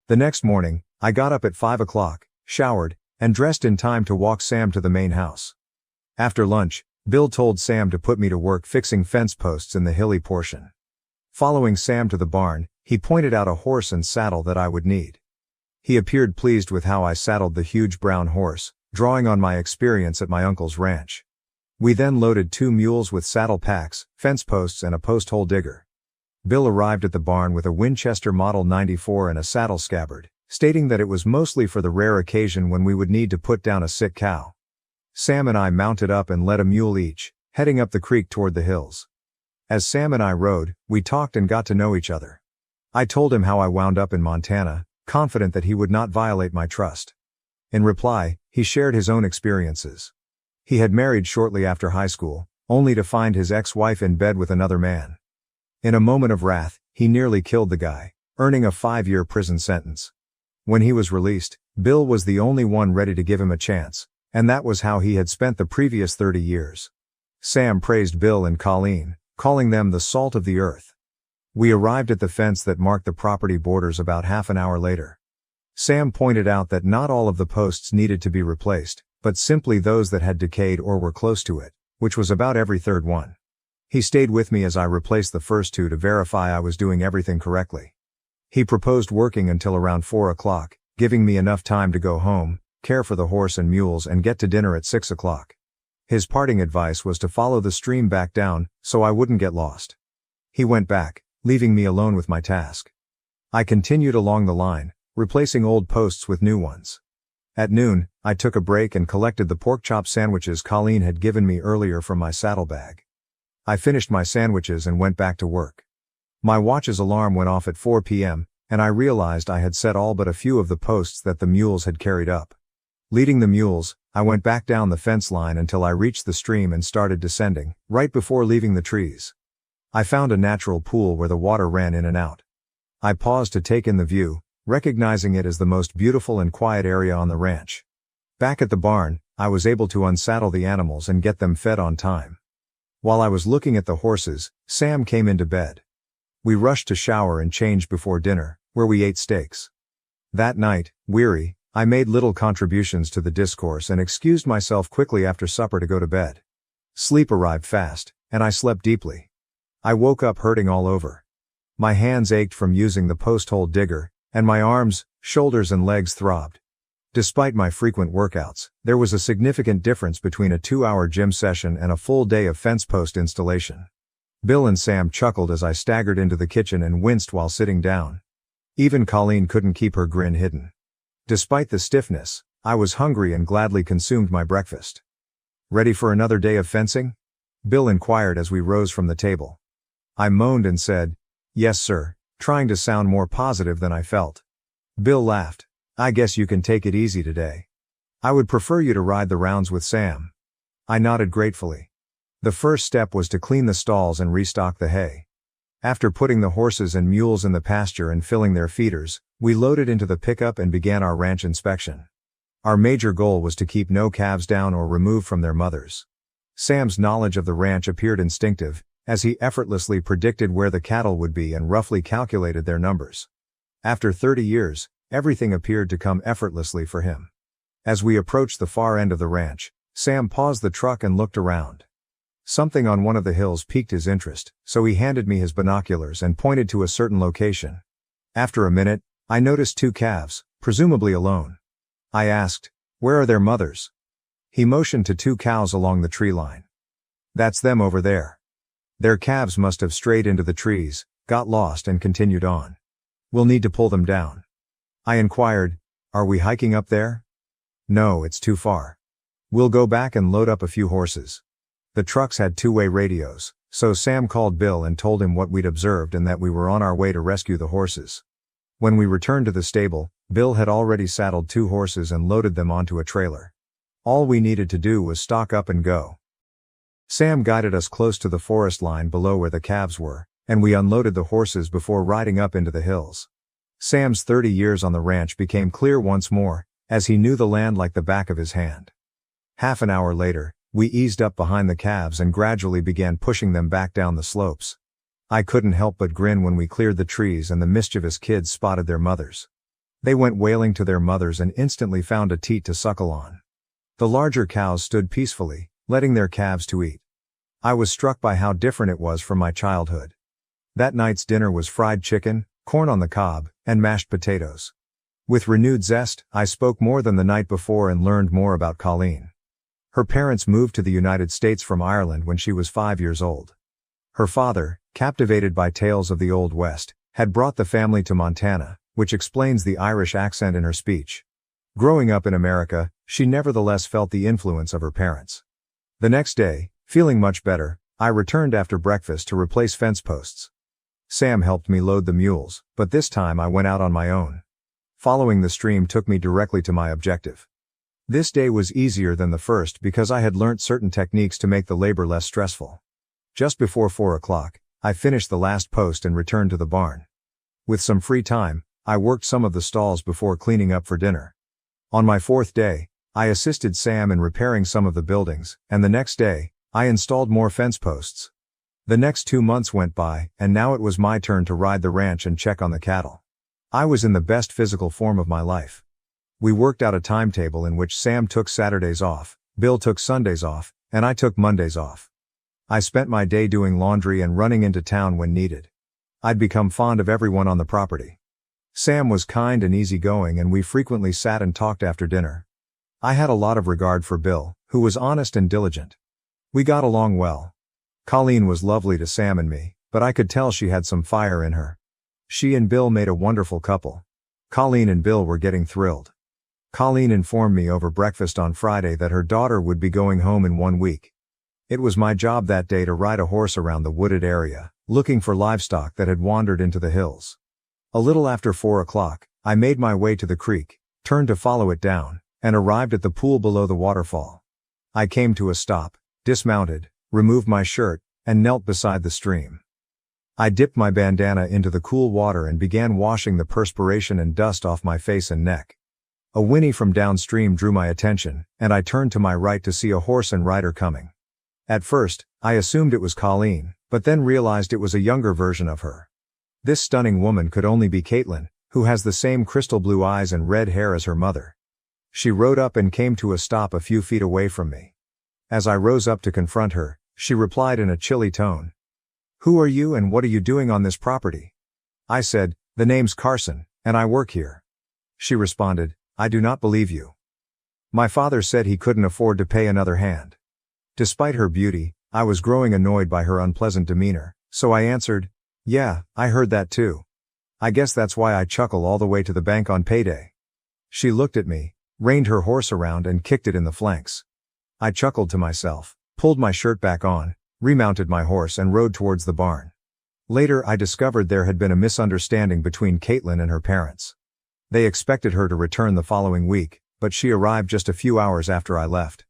The next morning, I got up at 5 o'clock, showered, and dressed in time to walk Sam to the main house. After lunch, Bill told Sam to put me to work fixing fence posts in the hilly portion. Following Sam to the barn, he pointed out a horse and saddle that I would need. He appeared pleased with how I saddled the huge brown horse, drawing on my experience at my uncle's ranch. We then loaded 2 mules with saddle packs, fence posts and a post hole digger. Bill arrived at the barn with a Winchester Model 94 and a saddle scabbard, stating that it was mostly for the rare occasion when we would need to put down a sick cow. Sam and I mounted up and led a mule each, heading up the creek toward the hills. As Sam and I rode, we talked and got to know each other. I told him how I wound up in Montana, confident that he would not violate my trust. In reply, he shared his own experiences. He had married shortly after high school, only to find his ex-wife in bed with another man. In a moment of wrath, he nearly killed the guy, earning a 5-year prison sentence. When he was released, Bill was the only one ready to give him a chance, and that was how he had spent the previous 30 years. Sam praised Bill and Colleen, calling them the salt of the earth. We arrived at the fence that marked the property borders about half an hour later. Sam pointed out that not all of the posts needed to be replaced, but simply those that had decayed or were close to it, which was about every third one. He stayed with me as I replaced the first 2 to verify I was doing everything correctly. He proposed working until around 4 o'clock, giving me enough time to go home, care for the horse and mules and get to dinner at 6 o'clock. His parting advice was to follow the stream back down, so I wouldn't get lost. He went back, leaving me alone with my task. I continued along the line, replacing old posts with new ones. At noon, I took a break and collected the pork chop sandwiches Colleen had given me earlier from my saddlebag. I finished my sandwiches and went back to work. My watch's alarm went off at 4 p.m., and I realized I had set all but a few of the posts that the mules had carried up. Leading the mules, I went back down the fence line until I reached the stream and started descending, right before leaving the trees. I found a natural pool where the water ran in and out. I paused to take in the view, recognizing it as the most beautiful and quiet area on the ranch. Back at the barn, I was able to unsaddle the animals and get them fed on time. While I was looking at the horses, Sam came into bed. We rushed to shower and change before dinner, where we ate steaks. That night, weary, I made little contributions to the discourse and excused myself quickly after supper to go to bed. Sleep arrived fast, and I slept deeply. I woke up hurting all over. My hands ached from using the post hole digger, and my arms, shoulders and legs throbbed. Despite my frequent workouts, there was a significant difference between a 2-hour gym session and a full day of fence post installation. Bill and Sam chuckled as I staggered into the kitchen and winced while sitting down. Even Colleen couldn't keep her grin hidden. Despite the stiffness, I was hungry and gladly consumed my breakfast. "Ready for another day of fencing?" Bill inquired as we rose from the table. I moaned and said, "Yes, sir," trying to sound more positive than I felt. Bill laughed. "I guess you can take it easy today. I would prefer you to ride the rounds with Sam." I nodded gratefully. The first step was to clean the stalls and restock the hay. After putting the horses and mules in the pasture and filling their feeders, we loaded into the pickup and began our ranch inspection. Our major goal was to keep no calves down or removed from their mothers. Sam's knowledge of the ranch appeared instinctive, as he effortlessly predicted where the cattle would be and roughly calculated their numbers. After 30 years, everything appeared to come effortlessly for him. As we approached the far end of the ranch, Sam paused the truck and looked around. Something on one of the hills piqued his interest, so he handed me his binoculars and pointed to a certain location. After a minute, I noticed 2 calves, presumably alone. I asked, "Where are their mothers?" He motioned to 2 cows along the tree line. "That's them over there. Their calves must have strayed into the trees, got lost and continued on. We'll need to pull them down." I inquired, "Are we hiking up there?" "No, it's too far. We'll go back and load up a few horses." The trucks had 2-way radios, so Sam called Bill and told him what we'd observed and that we were on our way to rescue the horses. When we returned to the stable, Bill had already saddled 2 horses and loaded them onto a trailer. All we needed to do was stock up and go. Sam guided us close to the forest line below where the calves were, and we unloaded the horses before riding up into the hills. Sam's 30 years on the ranch became clear once more, as he knew the land like the back of his hand. Half an hour later, we eased up behind the calves and gradually began pushing them back down the slopes. I couldn't help but grin when we cleared the trees and the mischievous kids spotted their mothers. They went wailing to their mothers and instantly found a teat to suckle on. The larger cows stood peacefully, letting their calves to eat. I was struck by how different it was from my childhood. That night's dinner was fried chicken, corn on the cob, and mashed potatoes. With renewed zest, I spoke more than the night before and learned more about Colleen. Her parents moved to the United States from Ireland when she was 5 years old. Her father, captivated by tales of the Old West, had brought the family to Montana, which explains the Irish accent in her speech. Growing up in America, she nevertheless felt the influence of her parents. The next day, feeling much better, I returned after breakfast to replace fence posts. Sam helped me load the mules, but this time I went out on my own. Following the stream took me directly to my objective. This day was easier than the first because I had learnt certain techniques to make the labor less stressful. Just before 4 o'clock, I finished the last post and returned to the barn. With some free time, I worked some of the stalls before cleaning up for dinner. On my 4th day, I assisted Sam in repairing some of the buildings, and the next day, I installed more fence posts. The next 2 months went by, and now it was my turn to ride the ranch and check on the cattle. I was in the best physical form of my life. We worked out a timetable in which Sam took Saturdays off, Bill took Sundays off, and I took Mondays off. I spent my day doing laundry and running into town when needed. I'd become fond of everyone on the property. Sam was kind and easygoing, and we frequently sat and talked after dinner. I had a lot of regard for Bill, who was honest and diligent. We got along well. Colleen was lovely to Sam and me, but I could tell she had some fire in her. She and Bill made a wonderful couple. Colleen and Bill were getting thrilled. Colleen informed me over breakfast on Friday that her daughter would be going home in 1 week. It was my job that day to ride a horse around the wooded area, looking for livestock that had wandered into the hills. A little after 4 o'clock, I made my way to the creek, turned to follow it down, and arrived at the pool below the waterfall. I came to a stop, dismounted, removed my shirt, and knelt beside the stream. I dipped my bandana into the cool water and began washing the perspiration and dust off my face and neck. A whinny from downstream drew my attention, and I turned to my right to see a horse and rider coming. At first, I assumed it was Colleen, but then realized it was a younger version of her. This stunning woman could only be Caitlin, who has the same crystal blue eyes and red hair as her mother. She rode up and came to a stop a few feet away from me. As I rose up to confront her, she replied in a chilly tone. "Who are you and what are you doing on this property?" I said, "The name's Carson, and I work here." She responded, "I do not believe you. My father said he couldn't afford to pay another hand." Despite her beauty, I was growing annoyed by her unpleasant demeanor, so I answered, "Yeah, I heard that too. I guess that's why I chuckle all the way to the bank on payday." She looked at me, reined her horse around and kicked it in the flanks. I chuckled to myself, pulled my shirt back on, remounted my horse and rode towards the barn. Later I discovered there had been a misunderstanding between Caitlin and her parents. They expected her to return the following week, but she arrived just a few hours after I left.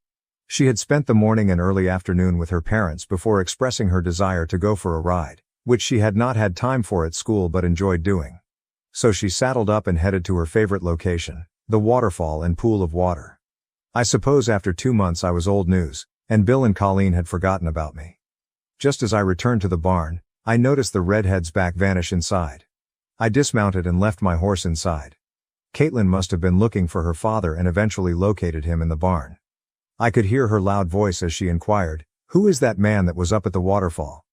She had spent the morning and early afternoon with her parents before expressing her desire to go for a ride, which she had not had time for at school but enjoyed doing. So she saddled up and headed to her favorite location, the waterfall and pool of water. I suppose after 2 months I was old news, and Bill and Colleen had forgotten about me. Just as I returned to the barn, I noticed the redhead's back vanish inside. I dismounted and left my horse inside. Caitlin must have been looking for her father and eventually located him in the barn. I could hear her loud voice as she inquired, "Who is that man that was up at the waterfall?"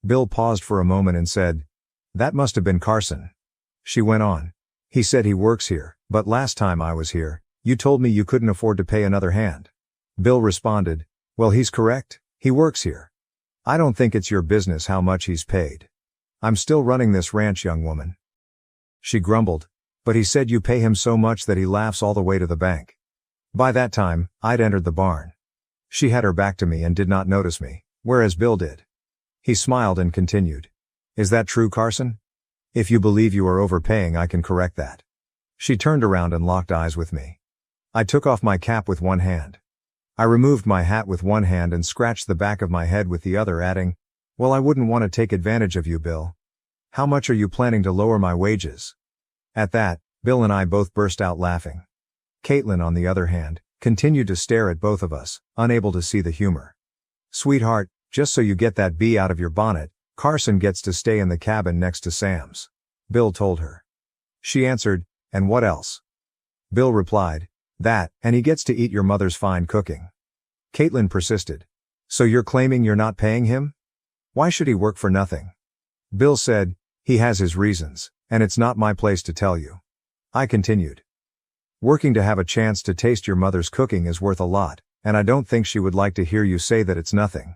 Bill paused for a moment and said, "That must have been Carson." She went on, "He said he works here, but last time I was here, you told me you couldn't afford to pay another hand." Bill responded, "Well, he's correct, he works here. I don't think it's your business how much he's paid. I'm still running this ranch, young woman." She grumbled, "But he said you pay him so much that he laughs all the way to the bank." By that time, I'd entered the barn. She had her back to me and did not notice me, whereas Bill did. He smiled and continued, "Is that true, Carson? If you believe you are overpaying, I can correct that." She turned around and locked eyes with me. I took off my cap with one hand. I removed my hat with one hand and scratched the back of my head with the other, adding, "Well, I wouldn't want to take advantage of you, Bill. How much are you planning to lower my wages?" At that, Bill and I both burst out laughing. Caitlin, on the other hand, continued to stare at both of us, unable to see the humor. "Sweetheart, just so you get that bee out of your bonnet, Carson gets to stay in the cabin next to Sam's," Bill told her. She answered, "And what else?" Bill replied, "That, and he gets to eat your mother's fine cooking." Caitlin persisted, "So you're claiming you're not paying him? Why should he work for nothing?" Bill said, "He has his reasons, and it's not my place to tell you." I continued, "Working to have a chance to taste your mother's cooking is worth a lot, and I don't think she would like to hear you say that it's nothing."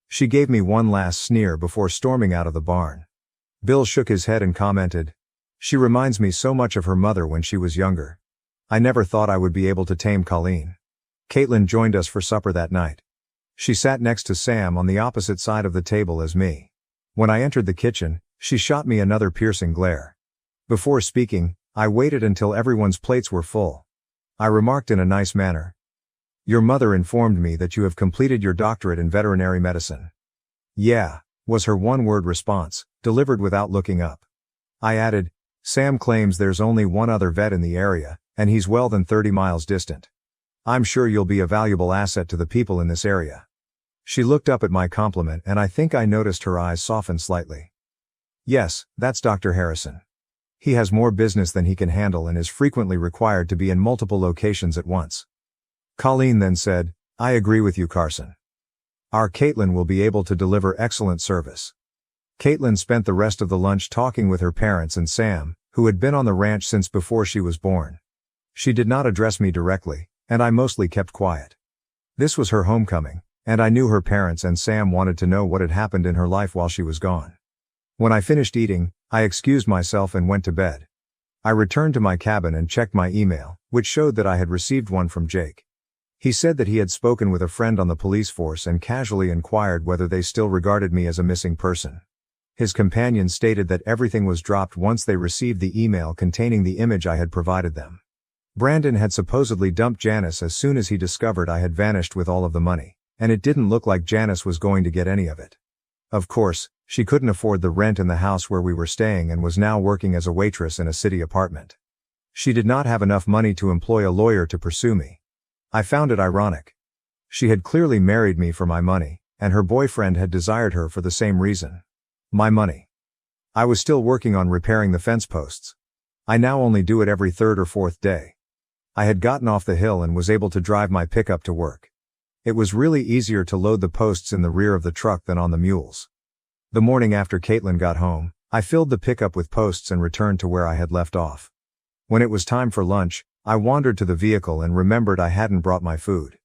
She gave me one last sneer before storming out of the barn. Bill shook his head and commented, "She reminds me so much of her mother when she was younger. I never thought I would be able to tame Colleen." Caitlin joined us for supper that night. She sat next to Sam on the opposite side of the table as me. When I entered the kitchen, she shot me another piercing glare. Before speaking, I waited until everyone's plates were full. I remarked in a nice manner, "Your mother informed me that you have completed your doctorate in veterinary medicine." "Yeah," was her one-word response, delivered without looking up. I added, "Sam claims there's only one other vet in the area, and he's well than 30 miles distant. I'm sure you'll be a valuable asset to the people in this area." She looked up at my compliment and I think I noticed her eyes soften slightly. "Yes, that's Dr. Harrison. He has more business than he can handle and is frequently required to be in multiple locations at once." Colleen then said, "I agree with you, Carson. Our Caitlin will be able to deliver excellent service." Caitlin spent the rest of the lunch talking with her parents and Sam, who had been on the ranch since before she was born. She did not address me directly, and I mostly kept quiet. This was her homecoming, and I knew her parents and Sam wanted to know what had happened in her life while she was gone. When I finished eating, I excused myself and went to bed. I returned to my cabin and checked my email, which showed that I had received one from Jake. He said that he had spoken with a friend on the police force and casually inquired whether they still regarded me as a missing person. His companion stated that everything was dropped once they received the email containing the image I had provided them. Brandon had supposedly dumped Janice as soon as he discovered I had vanished with all of the money, and it didn't look like Janice was going to get any of it. Of course, she couldn't afford the rent in the house where we were staying and was now working as a waitress in a city apartment. She did not have enough money to employ a lawyer to pursue me. I found it ironic. She had clearly married me for my money, and her boyfriend had desired her for the same reason. My money. I was still working on repairing the fence posts. I now only do it every third or fourth day. I had gotten off the hill and was able to drive my pickup to work. It was really easier to load the posts in the rear of the truck than on the mules. The morning after Caitlin got home, I filled the pickup with posts and returned to where I had left off. When it was time for lunch, I wandered to the vehicle and remembered I hadn't brought my food.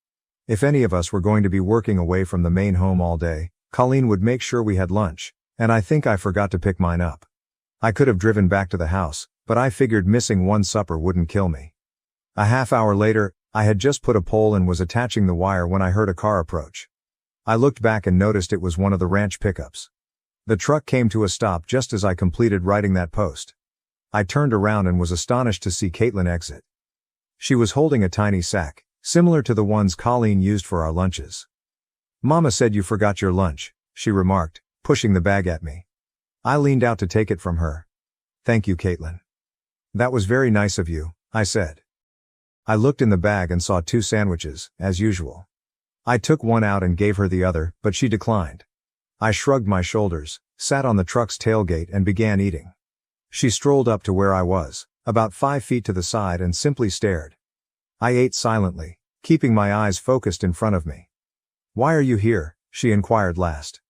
If any of us were going to be working away from the main home all day, Colleen would make sure we had lunch, and I think I forgot to pick mine up. I could have driven back to the house, but I figured missing one supper wouldn't kill me. A half hour later, I had just put a pole and was attaching the wire when I heard a car approach. I looked back and noticed it was one of the ranch pickups. The truck came to a stop just as I completed writing that post. I turned around and was astonished to see Caitlin exit. She was holding a tiny sack, similar to the ones Colleen used for our lunches. "Mama said you forgot your lunch," she remarked, pushing the bag at me. I leaned out to take it from her. "Thank you, Caitlin." "That was very nice of you," I said. I looked in the bag and saw 2 sandwiches, as usual. I took one out and gave her the other, but she declined. I shrugged my shoulders, sat on the truck's tailgate and began eating. She strolled up to where I was, about 5 feet to the side, and simply stared. I ate silently, keeping my eyes focused in front of me. "Why are you here?" she inquired last.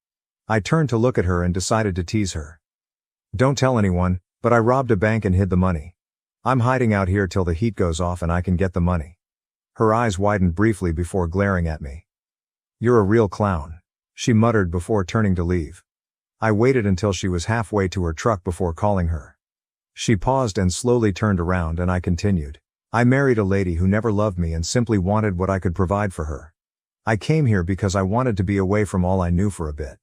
I turned to look at her and decided to tease her. "Don't tell anyone, but I robbed a bank and hid the money. I'm hiding out here till the heat goes off and I can get the money." Her eyes widened briefly before glaring at me. "You're a real clown," she muttered before turning to leave. I waited until she was halfway to her truck before calling her. She paused and slowly turned around and I continued. "I married a lady who never loved me and simply wanted what I could provide for her. I came here because I wanted to be away from all I knew for a bit."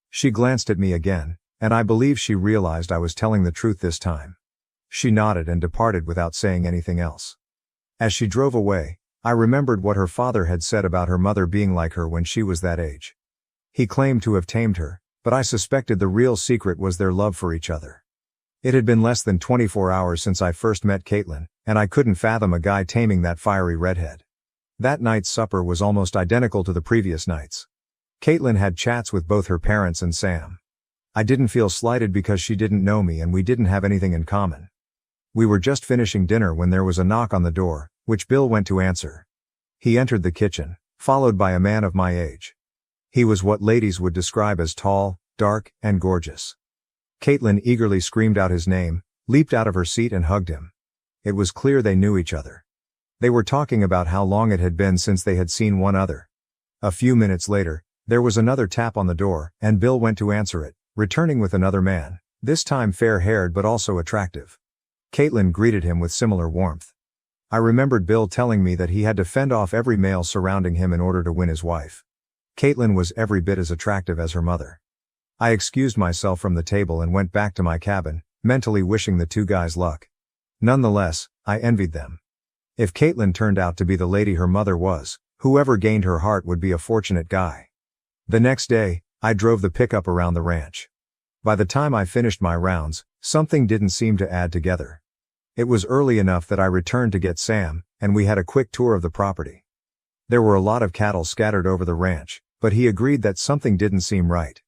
She glanced at me again, and I believe she realized I was telling the truth this time. She nodded and departed without saying anything else. As she drove away, I remembered what her father had said about her mother being like her when she was that age. He claimed to have tamed her, but I suspected the real secret was their love for each other. It had been less than 24 hours since I first met Caitlin, and I couldn't fathom a guy taming that fiery redhead. That night's supper was almost identical to the previous nights. Caitlin had chats with both her parents and Sam. I didn't feel slighted because she didn't know me and we didn't have anything in common. We were just finishing dinner when there was a knock on the door, which Bill went to answer. He entered the kitchen, followed by a man of my age. He was what ladies would describe as tall, dark, and gorgeous. Caitlin eagerly screamed out his name, leaped out of her seat and hugged him. It was clear they knew each other. They were talking about how long it had been since they had seen one other. A few minutes later, there was another tap on the door, and Bill went to answer it, returning with another man, this time fair-haired but also attractive. Caitlin greeted him with similar warmth. I remembered Bill telling me that he had to fend off every male surrounding him in order to win his wife. Caitlin was every bit as attractive as her mother. I excused myself from the table and went back to my cabin, mentally wishing the two guys luck. Nonetheless, I envied them. If Caitlin turned out to be the lady her mother was, whoever gained her heart would be a fortunate guy. The next day, I drove the pickup around the ranch. By the time I finished my rounds, something didn't seem to add together. It was early enough that I returned to get Sam, and we had a quick tour of the property. There were a lot of cattle scattered over the ranch, but he agreed that something didn't seem right.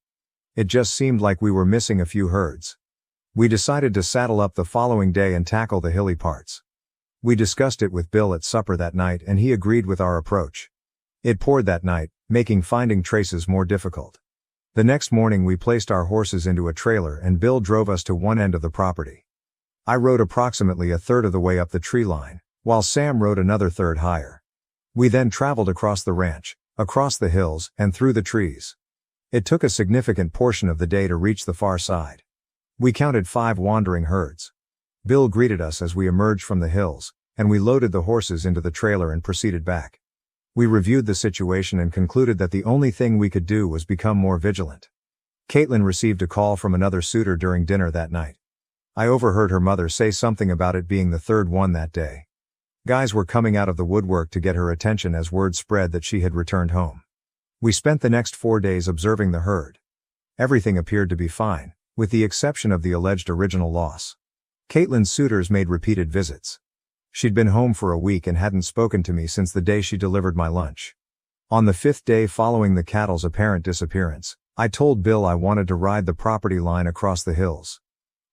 It just seemed like we were missing a few herds. We decided to saddle up the following day and tackle the hilly parts. We discussed it with Bill at supper that night and he agreed with our approach. It poured that night, making finding traces more difficult. The next morning we placed our horses into a trailer and Bill drove us to one end of the property. I rode approximately a third of the way up the tree line, while Sam rode another third higher. We then traveled across the ranch, across the hills, and through the trees. It took a significant portion of the day to reach the far side. We counted 5 wandering herds. Bill greeted us as we emerged from the hills, and we loaded the horses into the trailer and proceeded back. We reviewed the situation and concluded that the only thing we could do was become more vigilant. Caitlin received a call from another suitor during dinner that night. I overheard her mother say something about it being the third one that day. Guys were coming out of the woodwork to get her attention as word spread that she had returned home. We spent the next 4 days observing the herd. Everything appeared to be fine, with the exception of the alleged original loss. Caitlin's suitors made repeated visits. She'd been home for a week and hadn't spoken to me since the day she delivered my lunch. On the 5th day following the cattle's apparent disappearance, I told Bill I wanted to ride the property line across the hills.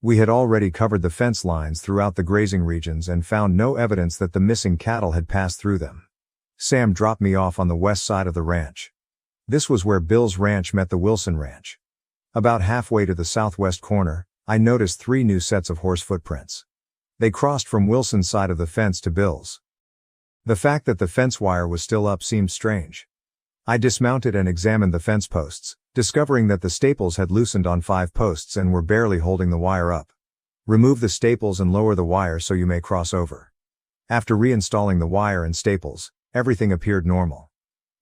We had already covered the fence lines throughout the grazing regions and found no evidence that the missing cattle had passed through them. Sam dropped me off on the west side of the ranch. This was where Bill's ranch met the Wilson Ranch. About halfway to the southwest corner, I noticed 3 new sets of horse footprints. They crossed from Wilson's side of the fence to Bill's. The fact that the fence wire was still up seemed strange. I dismounted and examined the fence posts, discovering that the staples had loosened on 5 posts and were barely holding the wire up. Remove the staples and lower the wire so you may cross over. After reinstalling the wire and staples, everything appeared normal.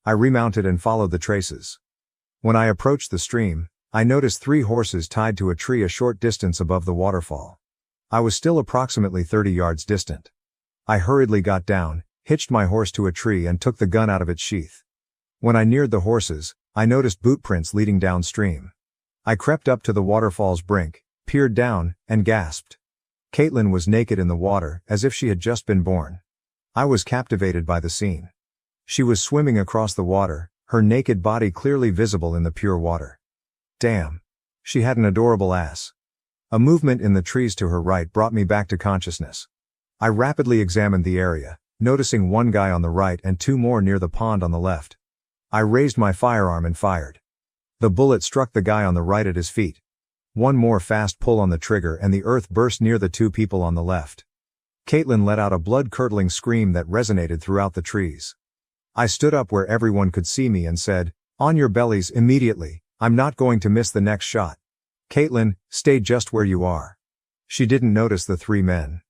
I remounted and followed the traces. When I approached the stream, I noticed 3 horses tied to a tree a short distance above the waterfall. I was still approximately 30 yards distant. I hurriedly got down, hitched my horse to a tree and took the gun out of its sheath. When I neared the horses, I noticed boot prints leading downstream. I crept up to the waterfall's brink, peered down, and gasped. Caitlin was naked in the water, as if she had just been born. I was captivated by the scene. She was swimming across the water, her naked body clearly visible in the pure water. Damn. She had an adorable ass. A movement in the trees to her right brought me back to consciousness. I rapidly examined the area, noticing 1 guy on the right and 2 more near the pond on the left. I raised my firearm and fired. The bullet struck the guy on the right at his feet. 1 more fast pull on the trigger and the earth burst near the 2 people on the left. Caitlin let out a blood-curdling scream that resonated throughout the trees. I stood up where everyone could see me and said, "On your bellies immediately, I'm not going to miss the next shot." "Caitlin, stay just where you are." She didn't notice the 3 men.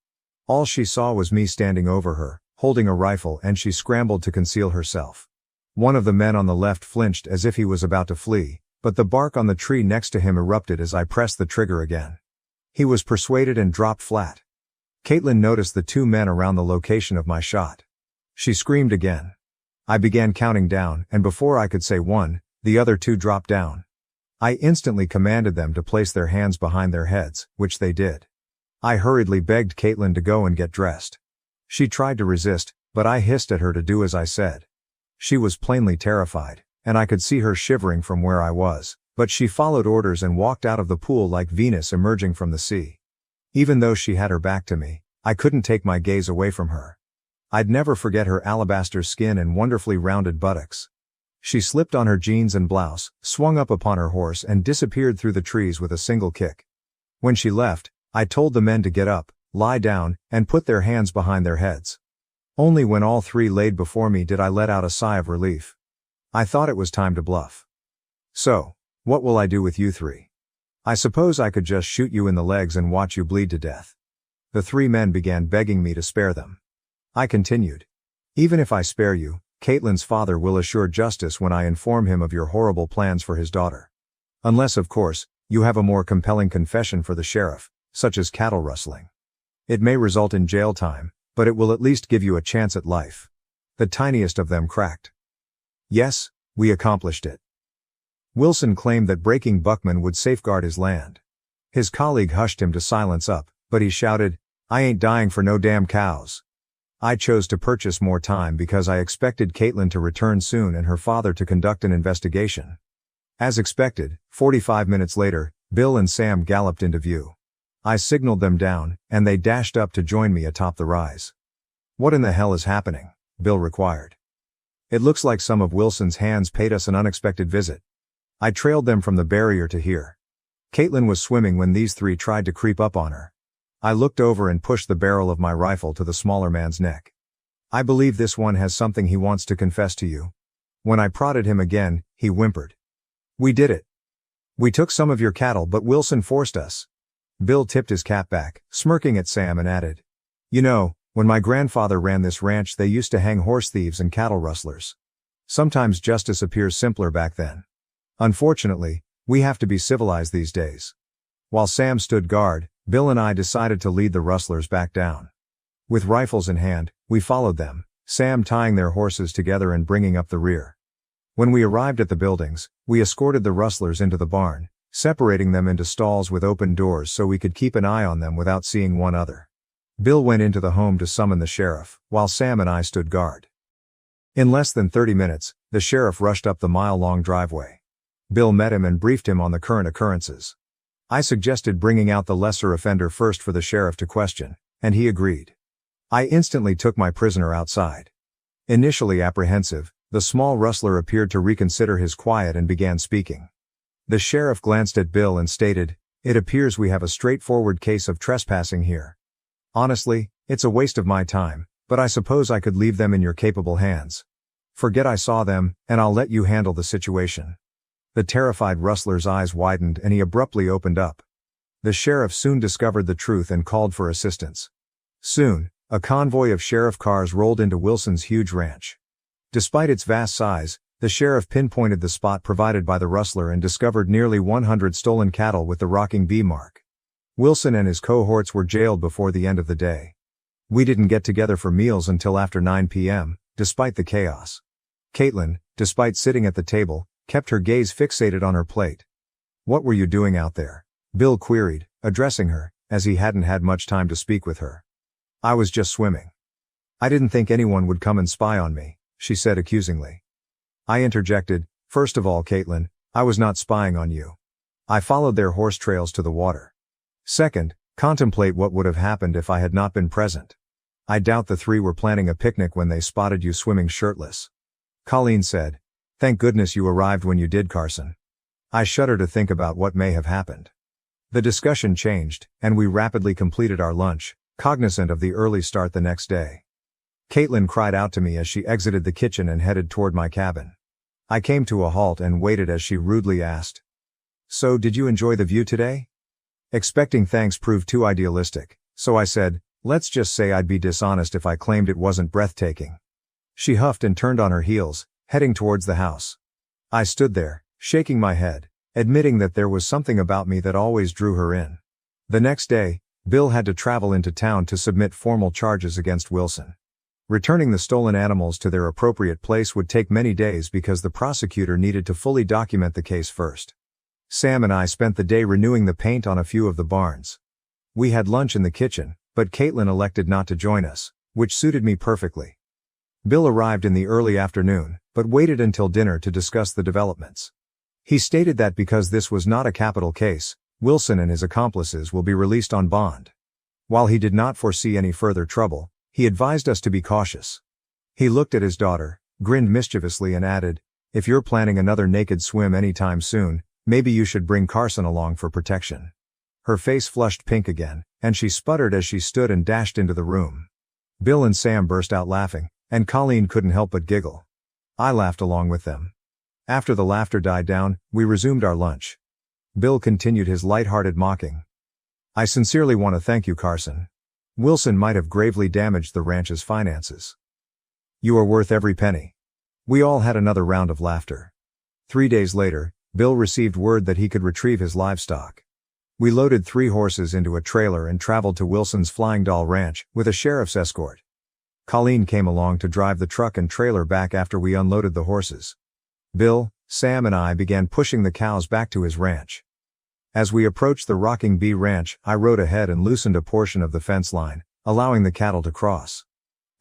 All she saw was me standing over her, holding a rifle, and she scrambled to conceal herself. One of the men on the left flinched as if he was about to flee, but the bark on the tree next to him erupted as I pressed the trigger again. He was persuaded and dropped flat. Caitlin noticed the 2 men around the location of my shot. She screamed again. I began counting down, and before I could say 1, the other 2 dropped down. I instantly commanded them to place their hands behind their heads, which they did. I hurriedly begged Caitlin to go and get dressed. She tried to resist, but I hissed at her to do as I said. She was plainly terrified, and I could see her shivering from where I was, but she followed orders and walked out of the pool like Venus emerging from the sea. Even though she had her back to me, I couldn't take my gaze away from her. I'd never forget her alabaster skin and wonderfully rounded buttocks. She slipped on her jeans and blouse, swung up upon her horse and disappeared through the trees with a single kick. When she left, I told the men to get up, lie down, and put their hands behind their heads. Only when all three laid before me did I let out a sigh of relief. I thought it was time to bluff. So, what will I do with you three? I suppose I could just shoot you in the legs and watch you bleed to death. The three men began begging me to spare them. I continued. Even if I spare you, Caitlin's father will assure justice when I inform him of your horrible plans for his daughter. Unless, of course, you have a more compelling confession for the sheriff, such as cattle rustling. It may result in jail time, but it will at least give you a chance at life. The tiniest of them cracked. Yes, we accomplished it. Wilson claimed that breaking Buckman would safeguard his land. His colleague hushed him to silence up, but he shouted, "I ain't dying for no damn cows." I chose to purchase more time because I expected Caitlin to return soon and her father to conduct an investigation. As expected, 45 minutes later, Bill and Sam galloped into view. I signaled them down, and they dashed up to join me atop the rise. "What in the hell is happening?" Bill required. "It looks like some of Wilson's hands paid us an unexpected visit." I trailed them from the barrier to here. Caitlin was swimming when these three tried to creep up on her. I looked over and pushed the barrel of my rifle to the smaller man's neck. "I believe this one has something he wants to confess to you." When I prodded him again, he whimpered. "We did it. We took some of your cattle, but Wilson forced us." Bill tipped his cap back, smirking at Sam, and added, "You know, when my grandfather ran this ranch they used to hang horse thieves and cattle rustlers. Sometimes justice appears simpler back then. Unfortunately, we have to be civilized these days." While Sam stood guard, Bill and I decided to lead the rustlers back down. With rifles in hand, we followed them, Sam tying their horses together and bringing up the rear. When we arrived at the buildings, we escorted the rustlers into the barn, separating them into stalls with open doors so we could keep an eye on them without seeing one other. Bill went into the home to summon the sheriff, while Sam and I stood guard. In less than 30 minutes, the sheriff rushed up the mile-long driveway. Bill met him and briefed him on the current occurrences. I suggested bringing out the lesser offender first for the sheriff to question, and he agreed. I instantly took my prisoner outside. Initially apprehensive, the small rustler appeared to reconsider his quiet and began speaking. The sheriff glanced at Bill and stated, "It appears we have a straightforward case of trespassing here. Honestly, it's a waste of my time, but I suppose I could leave them in your capable hands. Forget I saw them, and I'll let you handle the situation." The terrified rustler's eyes widened and he abruptly opened up. The sheriff soon discovered the truth and called for assistance. Soon, a convoy of sheriff cars rolled into Wilson's huge ranch. Despite its vast size, the sheriff pinpointed the spot provided by the rustler and discovered nearly 100 stolen cattle with the rocking bee mark. Wilson and his cohorts were jailed before the end of the day. We didn't get together for meals until after 9 p.m., despite the chaos. Caitlin, despite sitting at the table, kept her gaze fixated on her plate. "What were you doing out there?" Bill queried, addressing her, as he hadn't had much time to speak with her. "I was just swimming." "I didn't think anyone would come and spy on me," she said accusingly. I interjected, "First of all, Caitlin, I was not spying on you. I followed their horse trails to the water. Second, contemplate what would have happened if I had not been present. I doubt the three were planning a picnic when they spotted you swimming shirtless." Colleen said, "Thank goodness you arrived when you did, Carson." I shudder to think about what may have happened. The discussion changed, and we rapidly completed our lunch, cognizant of the early start the next day. Caitlin cried out to me as she exited the kitchen and headed toward my cabin. I came to a halt and waited as she rudely asked, "So did you enjoy the view today?" Expecting thanks proved too idealistic, so I said, "Let's just say I'd be dishonest if I claimed it wasn't breathtaking." She huffed and turned on her heels, heading towards the house. I stood there, shaking my head, admitting that there was something about me that always drew her in. The next day, Bill had to travel into town to submit formal charges against Wilson. Returning the stolen animals to their appropriate place would take many days because the prosecutor needed to fully document the case first. Sam and I spent the day renewing the paint on a few of the barns. We had lunch in the kitchen, but Caitlin elected not to join us, which suited me perfectly. Bill arrived in the early afternoon, but waited until dinner to discuss the developments. He stated that because this was not a capital case, Wilson and his accomplices will be released on bond. While he did not foresee any further trouble, he advised us to be cautious. He looked at his daughter, grinned mischievously and added, "If you're planning another naked swim anytime soon, maybe you should bring Carson along for protection." Her face flushed pink again, and she sputtered as she stood and dashed into the room. Bill and Sam burst out laughing, and Colleen couldn't help but giggle. I laughed along with them. After the laughter died down, we resumed our lunch. Bill continued his light-hearted mocking. "I sincerely want to thank you, Carson. Wilson might have gravely damaged the ranch's finances. You are worth every penny." We all had another round of laughter. 3 days later, Bill received word that he could retrieve his livestock. We loaded 3 horses into a trailer and traveled to Wilson's Flying Doll Ranch with a sheriff's escort. Colleen came along to drive the truck and trailer back after we unloaded the horses. Bill, Sam and I began pushing the cows back to his ranch. As we approached the Rocking Bee Ranch, I rode ahead and loosened a portion of the fence line, allowing the cattle to cross.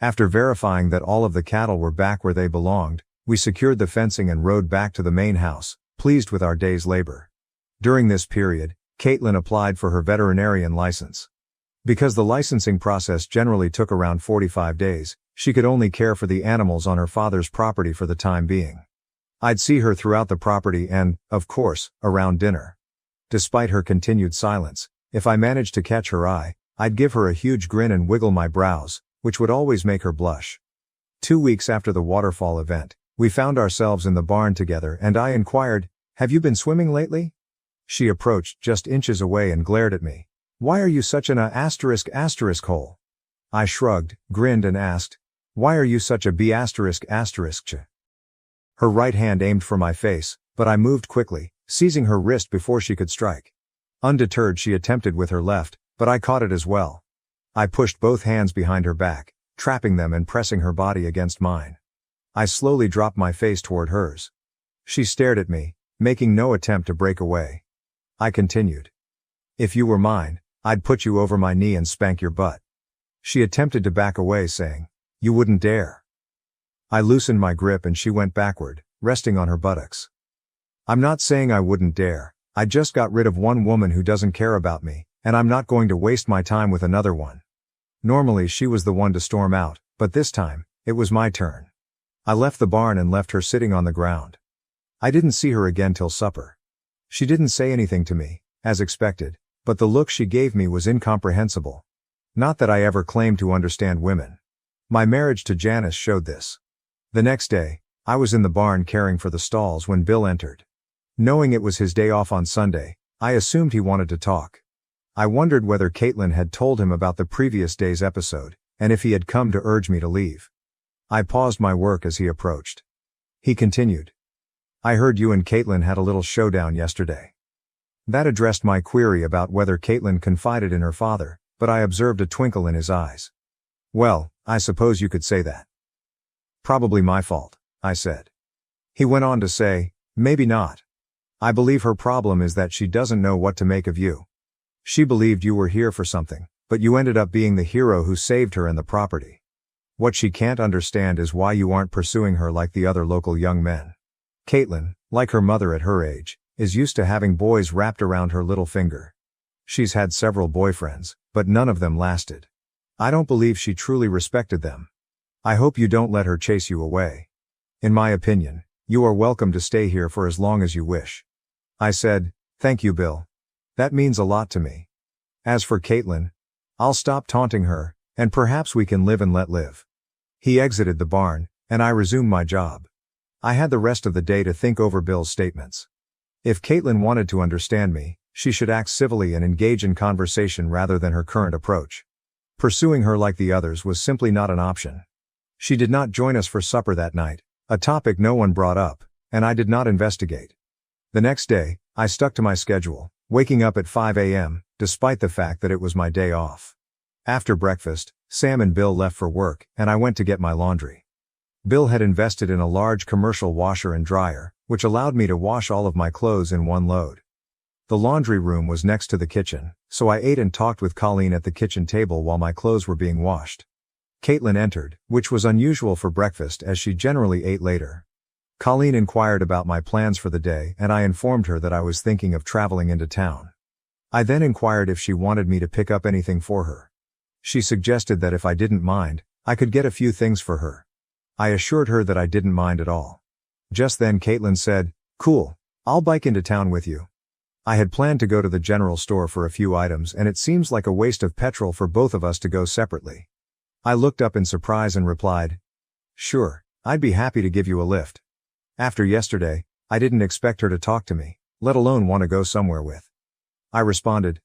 After verifying that all of the cattle were back where they belonged, we secured the fencing and rode back to the main house, pleased with our day's labor. During this period, Caitlin applied for her veterinarian license. Because the licensing process generally took around 45 days, she could only care for the animals on her father's property for the time being. I'd see her throughout the property and, of course, around dinner. Despite her continued silence, if I managed to catch her eye, I'd give her a huge grin and wiggle my brows, which would always make her blush. 2 weeks after the waterfall event, we found ourselves in the barn together and I inquired, "Have you been swimming lately?" She approached just inches away and glared at me. "Why are you such an **** hole?" I shrugged, grinned and asked, "Why are you such a *********"? Her right hand aimed for my face, but I moved quickly, seizing her wrist before she could strike. Undeterred, she attempted with her left, but I caught it as well. I pushed both hands behind her back, trapping them and pressing her body against mine. I slowly dropped my face toward hers. She stared at me, making no attempt to break away. I continued. "If you were mine, I'd put you over my knee and spank your butt." She attempted to back away, saying, "You wouldn't dare." I loosened my grip and she went backward, resting on her buttocks. "I'm not saying I wouldn't dare, I just got rid of one woman who doesn't care about me, and I'm not going to waste my time with another one." Normally she was the one to storm out, but this time, it was my turn. I left the barn and left her sitting on the ground. I didn't see her again till supper. She didn't say anything to me, as expected, but the look she gave me was incomprehensible. Not that I ever claimed to understand women. My marriage to Janice showed this. The next day, I was in the barn caring for the stalls when Bill entered. Knowing it was his day off on Sunday, I assumed he wanted to talk. I wondered whether Caitlin had told him about the previous day's episode, and if he had come to urge me to leave. I paused my work as he approached. He continued. "I heard you and Caitlin had a little showdown yesterday." That addressed my query about whether Caitlin confided in her father, but I observed a twinkle in his eyes. "Well, I suppose you could say that." "Probably my fault," I said. He went on to say, "Maybe not. I believe her problem is that she doesn't know what to make of you. She believed you were here for something, but you ended up being the hero who saved her and the property. What she can't understand is why you aren't pursuing her like the other local young men. Caitlin, like her mother at her age, is used to having boys wrapped around her little finger. She's had several boyfriends, but none of them lasted. I don't believe she truly respected them. I hope you don't let her chase you away. In my opinion, you are welcome to stay here for as long as you wish." I said, "Thank you, Bill. That means a lot to me. As for Caitlin, I'll stop taunting her, and perhaps we can live and let live." He exited the barn, and I resumed my job. I had the rest of the day to think over Bill's statements. If Caitlin wanted to understand me, she should act civilly and engage in conversation rather than her current approach. Pursuing her like the others was simply not an option. She did not join us for supper that night, a topic no one brought up, and I did not investigate. The next day, I stuck to my schedule, waking up at 5 a.m., despite the fact that it was my day off. After breakfast, Sam and Bill left for work, and I went to get my laundry. Bill had invested in a large commercial washer and dryer, which allowed me to wash all of my clothes in one load. The laundry room was next to the kitchen, so I ate and talked with Colleen at the kitchen table while my clothes were being washed. Caitlin entered, which was unusual for breakfast as she generally ate later. Colleen inquired about my plans for the day and I informed her that I was thinking of traveling into town. I then inquired if she wanted me to pick up anything for her. She suggested that if I didn't mind, I could get a few things for her. I assured her that I didn't mind at all. Just then Caitlin said, "Cool, I'll bike into town with you." I had planned to go to the general store for a few items and it seems like a waste of petrol for both of us to go separately. I looked up in surprise and replied, "Sure, I'd be happy to give you a lift. After yesterday, I didn't expect her to talk to me, let alone want to go somewhere with." I responded,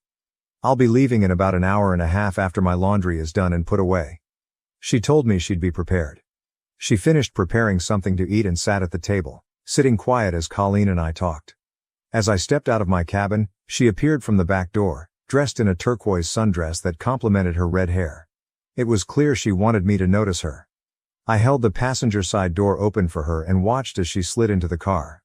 "I'll be leaving in about an hour and a half after my laundry is done and put away." She told me she'd be prepared. She finished preparing something to eat and sat at the table, sitting quiet as Colleen and I talked. As I stepped out of my cabin, she appeared from the back door, dressed in a turquoise sundress that complemented her red hair. It was clear she wanted me to notice her. I held the passenger side door open for her and watched as she slid into the car.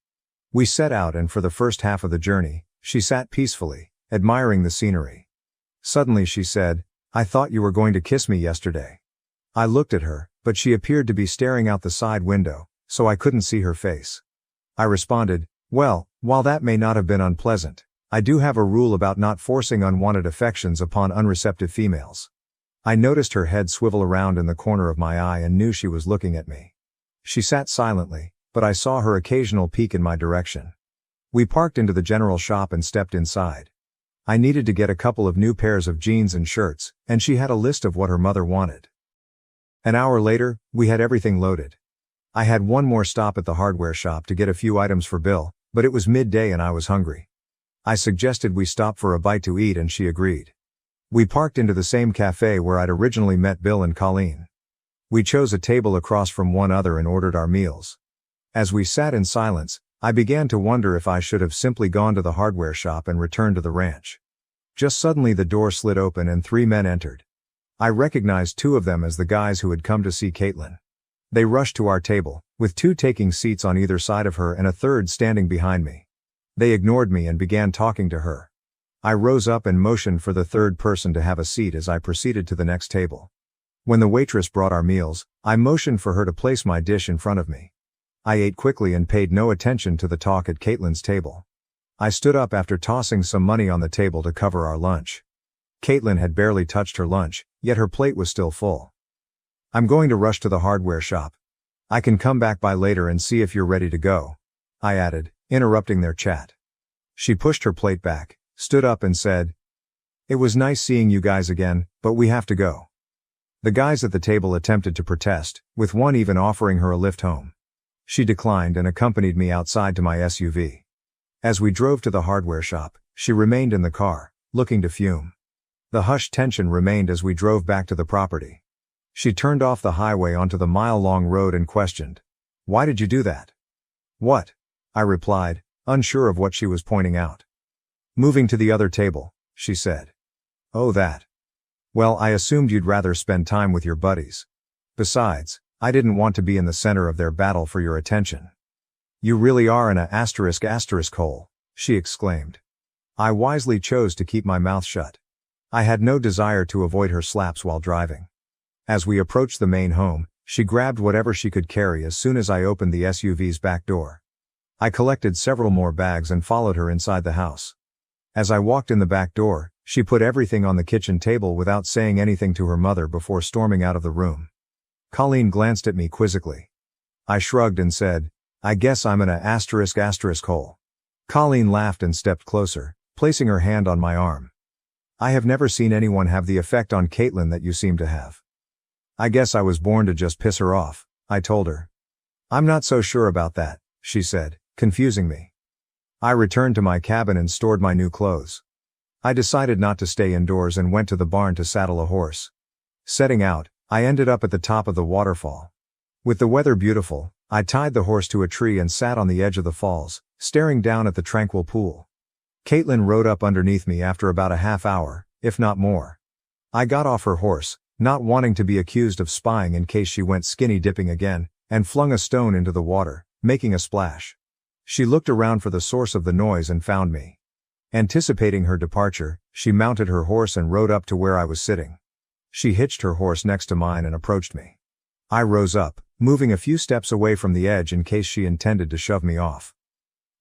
We set out, and for the first half of the journey, she sat peacefully, admiring the scenery. Suddenly she said, "I thought you were going to kiss me yesterday." I looked at her, but she appeared to be staring out the side window, so I couldn't see her face. I responded, "Well, while that may not have been unpleasant, I do have a rule about not forcing unwanted affections upon unreceptive females." I noticed her head swivel around in the corner of my eye and knew she was looking at me. She sat silently, but I saw her occasional peek in my direction. We parked into the general shop and stepped inside. I needed to get a couple of new pairs of jeans and shirts, and she had a list of what her mother wanted. An hour later, we had everything loaded. I had one more stop at the hardware shop to get a few items for Bill, but it was midday and I was hungry. I suggested we stop for a bite to eat and she agreed. We parked into the same cafe where I'd originally met Bill and Colleen. We chose a table across from one other and ordered our meals. As we sat in silence, I began to wonder if I should have simply gone to the hardware shop and returned to the ranch. Just suddenly the door slid open and 3 men entered. I recognized 2 of them as the guys who had come to see Caitlin. They rushed to our table, with 2 taking seats on either side of her and a third standing behind me. They ignored me and began talking to her. I rose up and motioned for the third person to have a seat as I proceeded to the next table. When the waitress brought our meals, I motioned for her to place my dish in front of me. I ate quickly and paid no attention to the talk at Caitlin's table. I stood up after tossing some money on the table to cover our lunch. Caitlin had barely touched her lunch, yet her plate was still full. "I'm going to rush to the hardware shop. I can come back by later and see if you're ready to go," I added, interrupting their chat. She pushed her plate back, stood up and said, "It was nice seeing you guys again, but we have to go." The guys at the table attempted to protest, with one even offering her a lift home. She declined and accompanied me outside to my SUV. As we drove to the hardware shop, she remained in the car, looking to fume. The hushed tension remained as we drove back to the property. She turned off the highway onto the mile-long road and questioned, "Why did you do that?" "What?" I replied, unsure of what she was pointing out. "Moving to the other table," she said. "Oh, that. Well, I assumed you'd rather spend time with your buddies. Besides, I didn't want to be in the center of their battle for your attention." "You really are an *** hole," she exclaimed. I wisely chose to keep my mouth shut. I had no desire to avoid her slaps while driving. As we approached the main home, she grabbed whatever she could carry as soon as I opened the SUV's back door. I collected several more bags and followed her inside the house. As I walked in the back door, she put everything on the kitchen table without saying anything to her mother before storming out of the room. Colleen glanced at me quizzically. I shrugged and said, "I guess I'm an *** hole." Colleen laughed and stepped closer, placing her hand on my arm. "I have never seen anyone have the effect on Caitlin that you seem to have." "I guess I was born to just piss her off," I told her. "I'm not so sure about that," she said, confusing me. I returned to my cabin and stored my new clothes. I decided not to stay indoors and went to the barn to saddle a horse. Setting out, I ended up at the top of the waterfall. With the weather beautiful, I tied the horse to a tree and sat on the edge of the falls, staring down at the tranquil pool. Caitlin rode up underneath me after about a half hour, if not more. I got off her horse, not wanting to be accused of spying in case she went skinny dipping again, and flung a stone into the water, making a splash. She looked around for the source of the noise and found me. Anticipating her departure, she mounted her horse and rode up to where I was sitting. She hitched her horse next to mine and approached me. I rose up, moving a few steps away from the edge in case she intended to shove me off.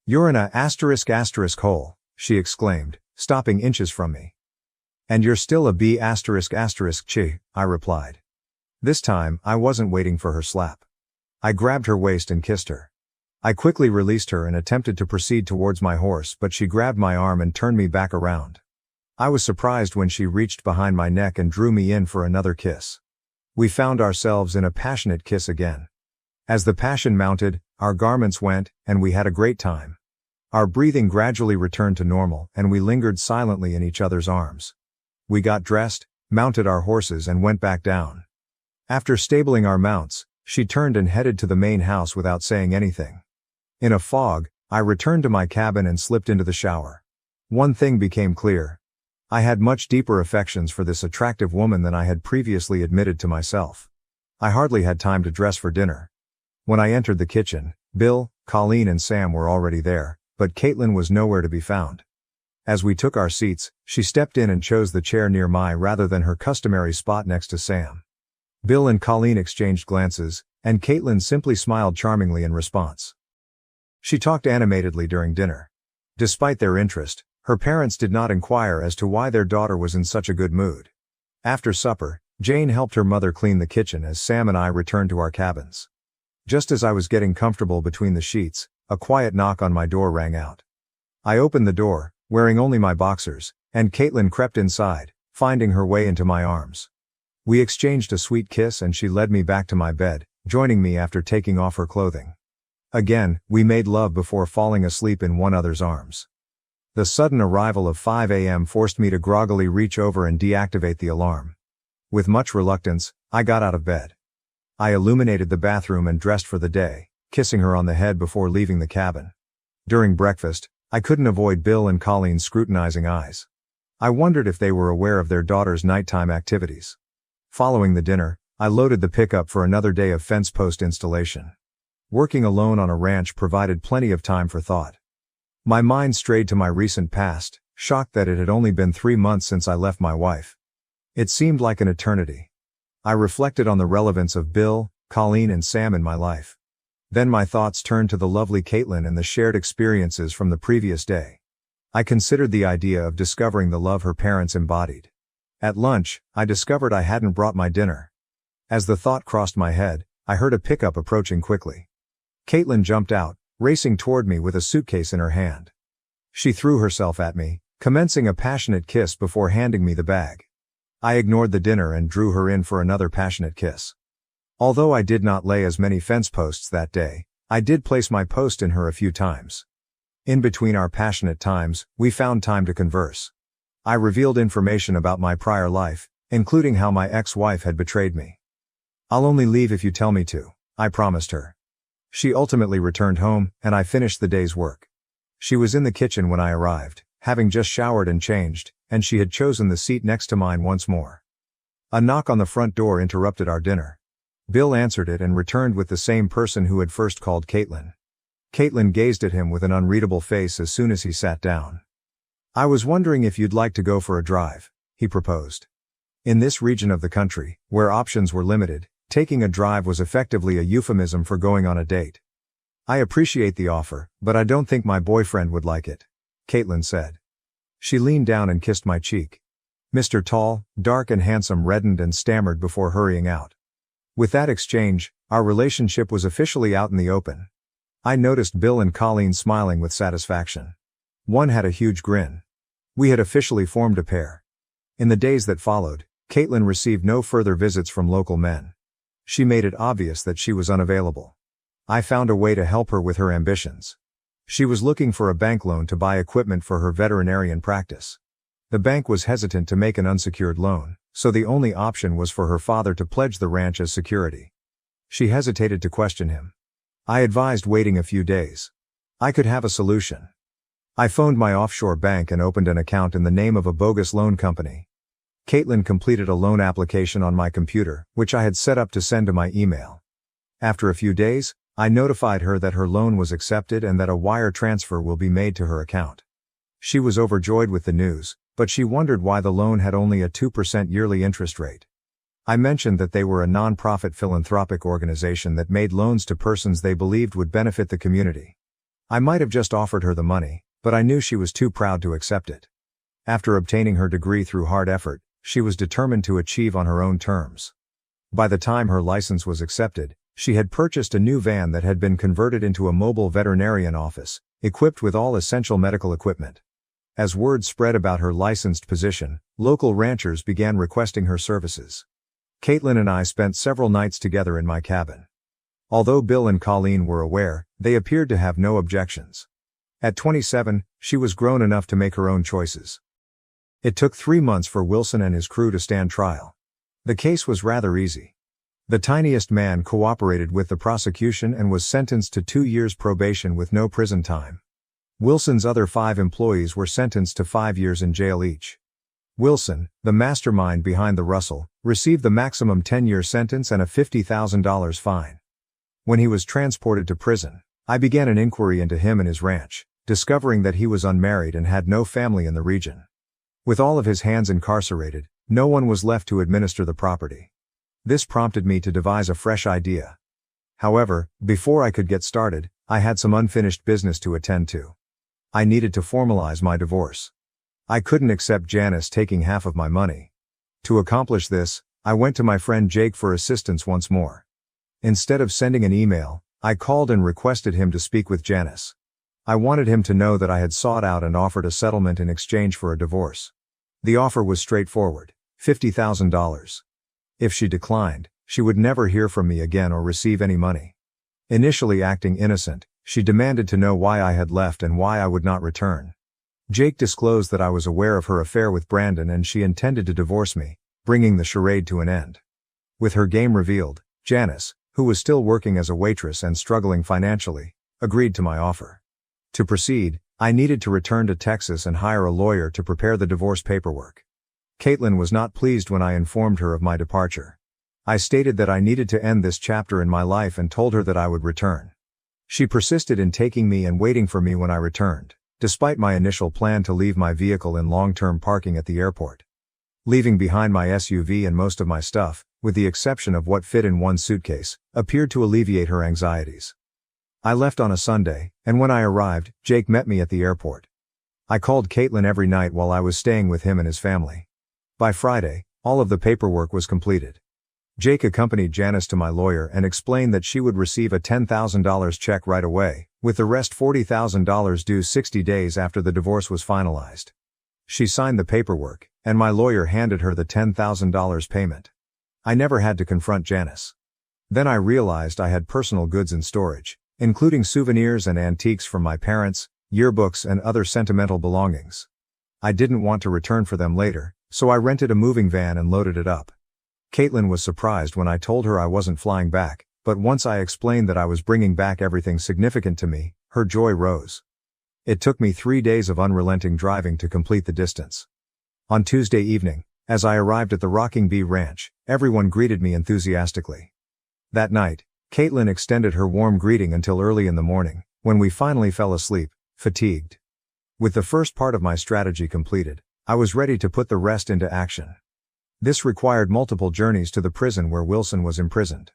"You're an *** hole," she exclaimed, stopping inches from me. "And you're still a B****, I replied. This time, I wasn't waiting for her slap. I grabbed her waist and kissed her. I quickly released her and attempted to proceed towards my horse, but she grabbed my arm and turned me back around. I was surprised when she reached behind my neck and drew me in for another kiss. We found ourselves in a passionate kiss again. As the passion mounted, our garments went, and we had a great time. Our breathing gradually returned to normal, and we lingered silently in each other's arms. We got dressed, mounted our horses, and went back down. After stabling our mounts, she turned and headed to the main house without saying anything. In a fog, I returned to my cabin and slipped into the shower. One thing became clear. I had much deeper affections for this attractive woman than I had previously admitted to myself. I hardly had time to dress for dinner. When I entered the kitchen, Bill, Colleen and Sam were already there, but Caitlin was nowhere to be found. As we took our seats, she stepped in and chose the chair near my rather than her customary spot next to Sam. Bill and Colleen exchanged glances, and Caitlin simply smiled charmingly in response. She talked animatedly during dinner. Despite their interest, her parents did not inquire as to why their daughter was in such a good mood. After supper, Jane helped her mother clean the kitchen as Sam and I returned to our cabins. Just as I was getting comfortable between the sheets, a quiet knock on my door rang out. I opened the door, wearing only my boxers, and Caitlin crept inside, finding her way into my arms. We exchanged a sweet kiss and she led me back to my bed, joining me after taking off her clothing. Again, we made love before falling asleep in one another's arms. The sudden arrival of 5 a.m. forced me to groggily reach over and deactivate the alarm. With much reluctance, I got out of bed. I illuminated the bathroom and dressed for the day, kissing her on the head before leaving the cabin. During breakfast, I couldn't avoid Bill and Colleen's scrutinizing eyes. I wondered if they were aware of their daughter's nighttime activities. Following the dinner, I loaded the pickup for another day of fence post installation. Working alone on a ranch provided plenty of time for thought. My mind strayed to my recent past, shocked that it had only been 3 months since I left my wife. It seemed like an eternity. I reflected on the relevance of Bill, Colleen and Sam in my life. Then my thoughts turned to the lovely Caitlin and the shared experiences from the previous day. I considered the idea of discovering the love her parents embodied. At lunch, I discovered I hadn't brought my dinner. As the thought crossed my head, I heard a pickup approaching quickly. Caitlin jumped out, racing toward me with a suitcase in her hand. She threw herself at me, commencing a passionate kiss before handing me the bag. I ignored the dinner and drew her in for another passionate kiss. Although I did not lay as many fence posts that day, I did place my post in her a few times. In between our passionate times, we found time to converse. I revealed information about my prior life, including how my ex-wife had betrayed me. "I'll only leave if you tell me to," I promised her. She ultimately returned home, and I finished the day's work. She was in the kitchen when I arrived, having just showered and changed, and she had chosen the seat next to mine once more. A knock on the front door interrupted our dinner. Bill answered it and returned with the same person who had first called Caitlin. Caitlin gazed at him with an unreadable face as soon as he sat down. "I was wondering if you'd like to go for a drive," he proposed. In this region of the country, where options were limited, taking a drive was effectively a euphemism for going on a date. "I appreciate the offer, but I don't think my boyfriend would like it," Caitlin said. She leaned down and kissed my cheek. Mr. Tall, dark and handsome reddened and stammered before hurrying out. With that exchange, our relationship was officially out in the open. I noticed Bill and Colleen smiling with satisfaction. One had a huge grin. We had officially formed a pair. In the days that followed, Caitlin received no further visits from local men. She made it obvious that she was unavailable. I found a way to help her with her ambitions. She was looking for a bank loan to buy equipment for her veterinarian practice. The bank was hesitant to make an unsecured loan, so the only option was for her father to pledge the ranch as security. She hesitated to question him. I advised waiting a few days. I could have a solution. I phoned my offshore bank and opened an account in the name of a bogus loan company. Caitlin completed a loan application on my computer, which I had set up to send to my email. After a few days, I notified her that her loan was accepted and that a wire transfer will be made to her account. She was overjoyed with the news, but she wondered why the loan had only a 2% yearly interest rate. I mentioned that they were a non-profit philanthropic organization that made loans to persons they believed would benefit the community. I might have just offered her the money, but I knew she was too proud to accept it. After obtaining her degree through hard effort, she was determined to achieve on her own terms. By the time her license was accepted, she had purchased a new van that had been converted into a mobile veterinarian office, equipped with all essential medical equipment. As word spread about her licensed position, local ranchers began requesting her services. Caitlin and I spent several nights together in my cabin. Although Bill and Colleen were aware, they appeared to have no objections. At 27, she was grown enough to make her own choices. It took 3 months for Wilson and his crew to stand trial. The case was rather easy. The tiniest man cooperated with the prosecution and was sentenced to 2 years probation with no prison time. Wilson's other 5 employees were sentenced to 5 years in jail each. Wilson, the mastermind behind the Russell, received the maximum 10-year sentence and a $50,000 fine. When he was transported to prison, I began an inquiry into him and his ranch, discovering that he was unmarried and had no family in the region. With all of his hands incarcerated, no one was left to administer the property. This prompted me to devise a fresh idea. However, before I could get started, I had some unfinished business to attend to. I needed to formalize my divorce. I couldn't accept Janice taking half of my money. To accomplish this, I went to my friend Jake for assistance once more. Instead of sending an email, I called and requested him to speak with Janice. I wanted him to know that I had sought out and offered a settlement in exchange for a divorce. The offer was straightforward, $50,000. If she declined, she would never hear from me again or receive any money. Initially acting innocent, she demanded to know why I had left and why I would not return. Jake disclosed that I was aware of her affair with Brandon and she intended to divorce me, bringing the charade to an end. With her game revealed, Janice, who was still working as a waitress and struggling financially, agreed to my offer. To proceed, I needed to return to Texas and hire a lawyer to prepare the divorce paperwork. Caitlin was not pleased when I informed her of my departure. I stated that I needed to end this chapter in my life and told her that I would return. She persisted in taking me and waiting for me when I returned, despite my initial plan to leave my vehicle in long-term parking at the airport. Leaving behind my SUV and most of my stuff, with the exception of what fit in one suitcase, appeared to alleviate her anxieties. I left on a Sunday, and when I arrived, Jake met me at the airport. I called Caitlin every night while I was staying with him and his family. By Friday, all of the paperwork was completed. Jake accompanied Janice to my lawyer and explained that she would receive a $10,000 check right away, with the rest $40,000 due 60 days after the divorce was finalized. She signed the paperwork, and my lawyer handed her the $10,000 payment. I never had to confront Janice. Then I realized I had personal goods in storage, including souvenirs and antiques from my parents, yearbooks and other sentimental belongings. I didn't want to return for them later, so I rented a moving van and loaded it up. Caitlin was surprised when I told her I wasn't flying back, but once I explained that I was bringing back everything significant to me, her joy rose. It took me 3 days of unrelenting driving to complete the distance. On Tuesday evening, as I arrived at the Rocking Bee Ranch, everyone greeted me enthusiastically. That night, Caitlin extended her warm greeting until early in the morning, when we finally fell asleep, fatigued. With the first part of my strategy completed, I was ready to put the rest into action. This required multiple journeys to the prison where Wilson was imprisoned.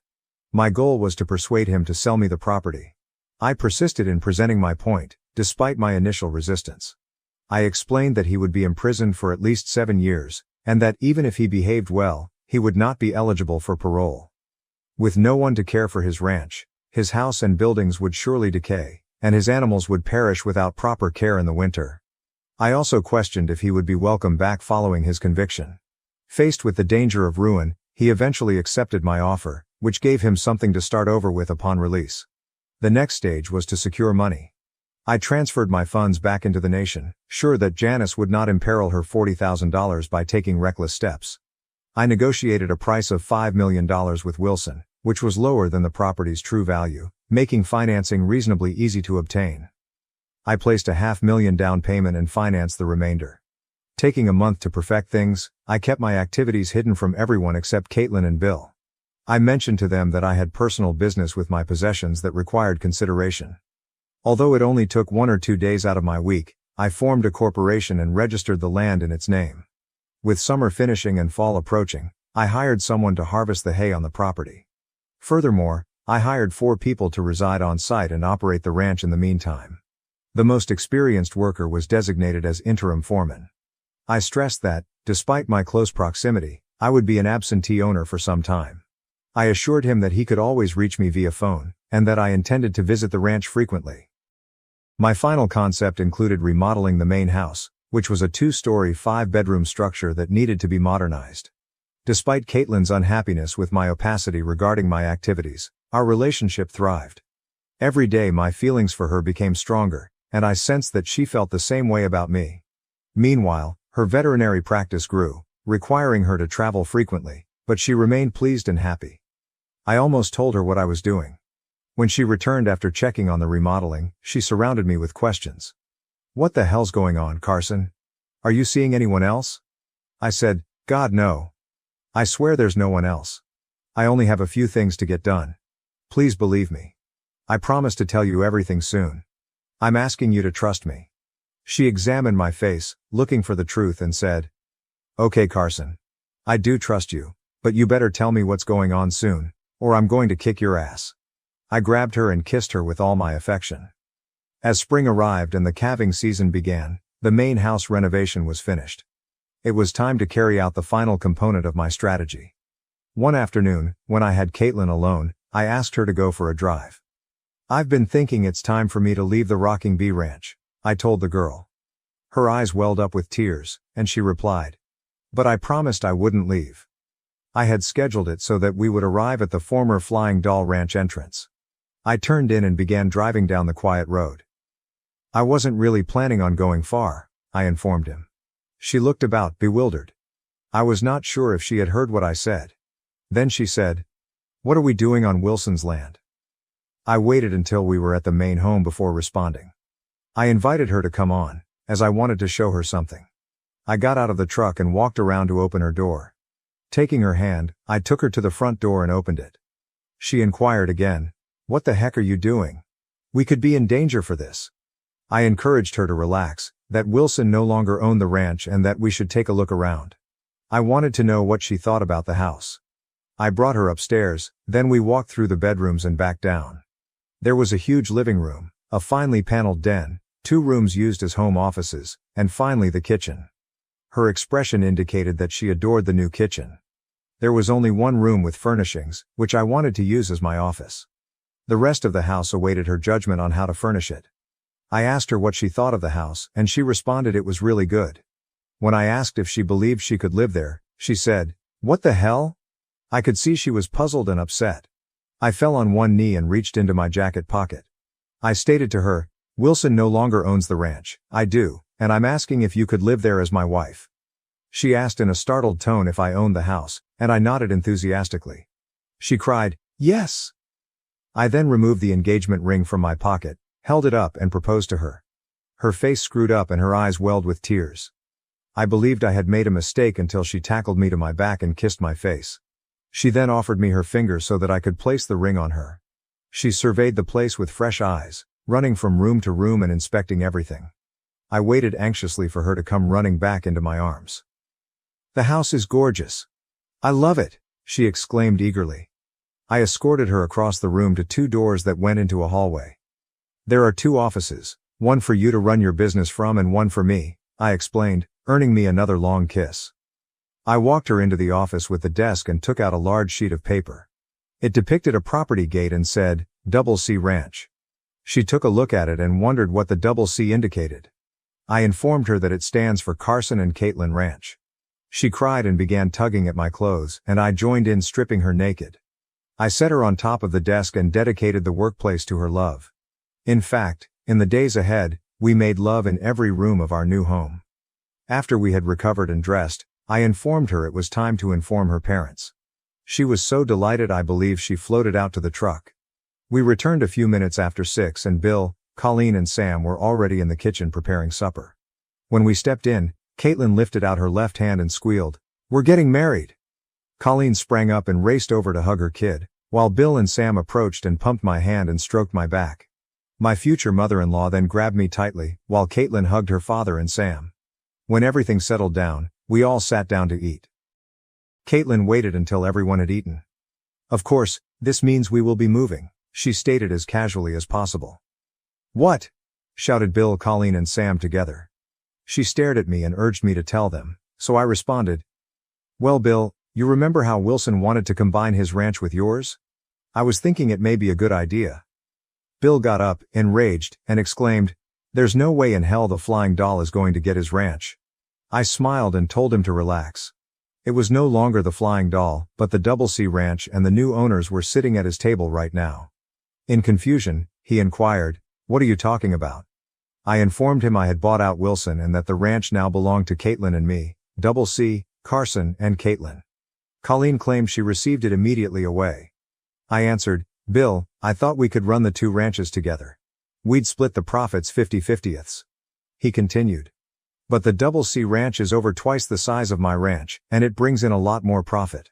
My goal was to persuade him to sell me the property. I persisted in presenting my point, despite my initial resistance. I explained that he would be imprisoned for at least 7 years, and that even if he behaved well, he would not be eligible for parole. With no one to care for his ranch, his house and buildings would surely decay, and his animals would perish without proper care in the winter. I also questioned if he would be welcome back following his conviction. Faced with the danger of ruin, he eventually accepted my offer, which gave him something to start over with upon release. The next stage was to secure money. I transferred my funds back into the nation, sure that Janice would not imperil her $40,000 by taking reckless steps. I negotiated a price of $5 million with Wilson, which was lower than the property's true value, making financing reasonably easy to obtain. I placed a $500,000 down payment and financed the remainder. Taking a month to perfect things, I kept my activities hidden from everyone except Caitlin and Bill. I mentioned to them that I had personal business with my possessions that required consideration. Although it only took 1 or 2 days out of my week, I formed a corporation and registered the land in its name. With summer finishing and fall approaching, I hired someone to harvest the hay on the property. Furthermore, I hired 4 people to reside on site and operate the ranch in the meantime. The most experienced worker was designated as interim foreman. I stressed that, despite my close proximity, I would be an absentee owner for some time. I assured him that he could always reach me via phone, and that I intended to visit the ranch frequently. My final concept included remodeling the main house, which was a 2-story 5-bedroom structure that needed to be modernized. Despite Caitlin's unhappiness with my opacity regarding my activities, our relationship thrived. Every day my feelings for her became stronger, and I sensed that she felt the same way about me. Meanwhile, her veterinary practice grew, requiring her to travel frequently, but she remained pleased and happy. I almost told her what I was doing. When she returned after checking on the remodeling, she surrounded me with questions. "What the hell's going on, Carson? Are you seeing anyone else?" I said, "God, no. I swear there's no one else. I only have a few things to get done. Please believe me. I promise to tell you everything soon. I'm asking you to trust me." She examined my face, looking for the truth, and said, "Okay, Carson. I do trust you, but you better tell me what's going on soon, or I'm going to kick your ass." I grabbed her and kissed her with all my affection. As spring arrived and the calving season began, the main house renovation was finished. It was time to carry out the final component of my strategy. One afternoon, when I had Caitlin alone, I asked her to go for a drive. "I've been thinking it's time for me to leave the Rocking Bee Ranch," I told the girl. Her eyes welled up with tears, and she replied, "But I promised I wouldn't leave." I had scheduled it so that we would arrive at the former Flying Doll Ranch entrance. I turned in and began driving down the quiet road. "I wasn't really planning on going far," I informed him. She looked about, bewildered. I was not sure if she had heard what I said. Then she said, "What are we doing on Wilson's land?" I waited until we were at the main home before responding. I invited her to come on, as I wanted to show her something. I got out of the truck and walked around to open her door. Taking her hand, I took her to the front door and opened it. She inquired again, "What the heck are you doing? We could be in danger for this." I encouraged her to relax, that Wilson no longer owned the ranch and that we should take a look around. I wanted to know what she thought about the house. I brought her upstairs, then we walked through the bedrooms and back down. There was a huge living room, a finely paneled den, 2 rooms used as home offices, and finally the kitchen. Her expression indicated that she adored the new kitchen. There was only one room with furnishings, which I wanted to use as my office. The rest of the house awaited her judgment on how to furnish it. I asked her what she thought of the house, and she responded it was really good. When I asked if she believed she could live there, she said, "What the hell?" I could see she was puzzled and upset. I fell on one knee and reached into my jacket pocket. I stated to her, "Wilson no longer owns the ranch, I do, and I'm asking if you could live there as my wife." She asked in a startled tone if I owned the house, and I nodded enthusiastically. She cried, "Yes!" I then removed the engagement ring from my pocket, held it up and proposed to her. Her face screwed up and her eyes welled with tears. I believed I had made a mistake until she tackled me to my back and kissed my face. She then offered me her finger so that I could place the ring on her. She surveyed the place with fresh eyes, running from room to room and inspecting everything. I waited anxiously for her to come running back into my arms. "The house is gorgeous. I love it," she exclaimed eagerly. I escorted her across the room to 2 doors that went into a hallway. "There are 2 offices, one for you to run your business from and one for me," I explained, earning me another long kiss. I walked her into the office with the desk and took out a large sheet of paper. It depicted a property gate and said, "Double C Ranch." She took a look at it and wondered what the double C indicated. I informed her that it stands for Carson and Caitlin Ranch. She cried and began tugging at my clothes, and I joined in stripping her naked. I set her on top of the desk and dedicated the workplace to her love. In fact, in the days ahead, we made love in every room of our new home. After we had recovered and dressed, I informed her it was time to inform her parents. She was so delighted I believe she floated out to the truck. We returned a few minutes after 6 and Bill, Colleen and Sam were already in the kitchen preparing supper. When we stepped in, Caitlin lifted out her left hand and squealed, "We're getting married!" Colleen sprang up and raced over to hug her kid, while Bill and Sam approached and pumped my hand and stroked my back. My future mother-in-law then grabbed me tightly, while Caitlin hugged her father and Sam. When everything settled down, we all sat down to eat. Caitlin waited until everyone had eaten. "Of course, this means we will be moving," she stated as casually as possible. "What?" shouted Bill, Colleen and Sam together. She stared at me and urged me to tell them, so I responded, "Well, Bill, you remember how Wilson wanted to combine his ranch with yours? I was thinking it may be a good idea." Bill got up, enraged, and exclaimed, "There's no way in hell the Flying Doll is going to get his ranch." I smiled and told him to relax. It was no longer the flying doll, but the Double C Ranch, and the new owners were sitting at his table right now. In confusion, he inquired, "What are you talking about?" I informed him I had bought out Wilson and that the ranch now belonged to Caitlin and me, Double C, Carson, and Caitlin. Colleen claimed she received it immediately away. I answered, "Bill, I thought we could run the two ranches together. We'd split the profits 50/50ths. He continued, "But the Double C Ranch is over twice the size of my ranch, and it brings in a lot more profit."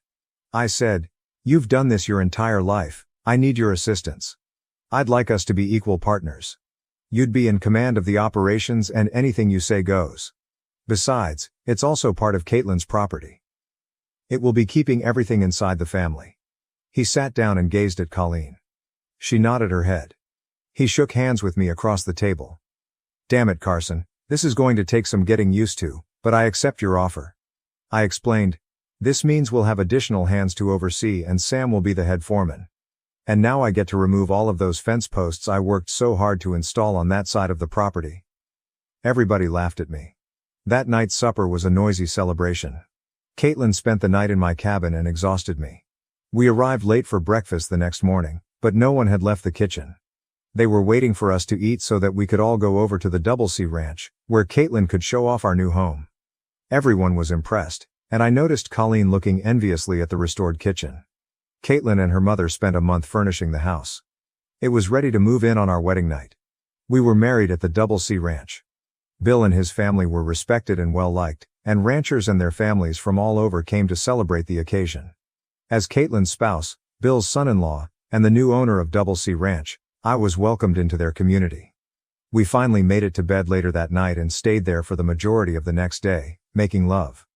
I said, "You've done this your entire life, I need your assistance. I'd like us to be equal partners. You'd be in command of the operations and anything you say goes. Besides, it's also part of Caitlin's property. It will be keeping everything inside the family." He sat down and gazed at Colleen. She nodded her head. He shook hands with me across the table. "Damn it, Carson, this is going to take some getting used to, but I accept your offer." I explained, "This means we'll have additional hands to oversee and Sam will be the head foreman. And now I get to remove all of those fence posts I worked so hard to install on that side of the property." Everybody laughed at me. That night's supper was a noisy celebration. Caitlin spent the night in my cabin and exhausted me. We arrived late for breakfast the next morning, but no one had left the kitchen. They were waiting for us to eat so that we could all go over to the Double C Ranch, where Caitlin could show off our new home. Everyone was impressed, and I noticed Colleen looking enviously at the restored kitchen. Caitlin and her mother spent a month furnishing the house. It was ready to move in on our wedding night. We were married at the Double C Ranch. Bill and his family were respected and well-liked, and ranchers and their families from all over came to celebrate the occasion. As Caitlin's spouse, Bill's son-in-law, and the new owner of Double C Ranch, I was welcomed into their community. We finally made it to bed later that night and stayed there for the majority of the next day, making love.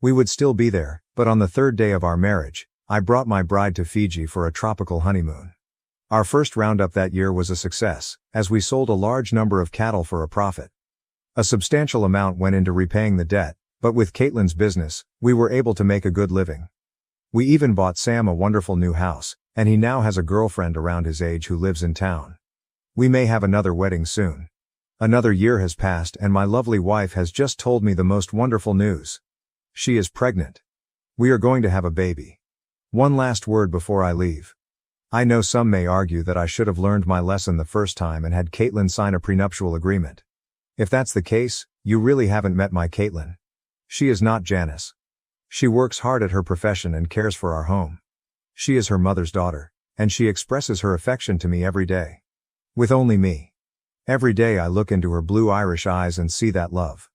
We would still be there, but on the third day of our marriage, I brought my bride to Fiji for a tropical honeymoon. Our first roundup that year was a success, as we sold a large number of cattle for a profit. A substantial amount went into repaying the debt, but with Caitlin's business, we were able to make a good living. We even bought Sam a wonderful new house, and he now has a girlfriend around his age who lives in town. We may have another wedding soon. Another year has passed and my lovely wife has just told me the most wonderful news. She is pregnant. We are going to have a baby. One last word before I leave. I know some may argue that I should have learned my lesson the first time and had Caitlin sign a prenuptial agreement. If that's the case, you really haven't met my Caitlin. She is not Janice. She works hard at her profession and cares for our home. She is her mother's daughter, and she expresses her affection to me every day. With only me. Every day I look into her blue Irish eyes and see that love.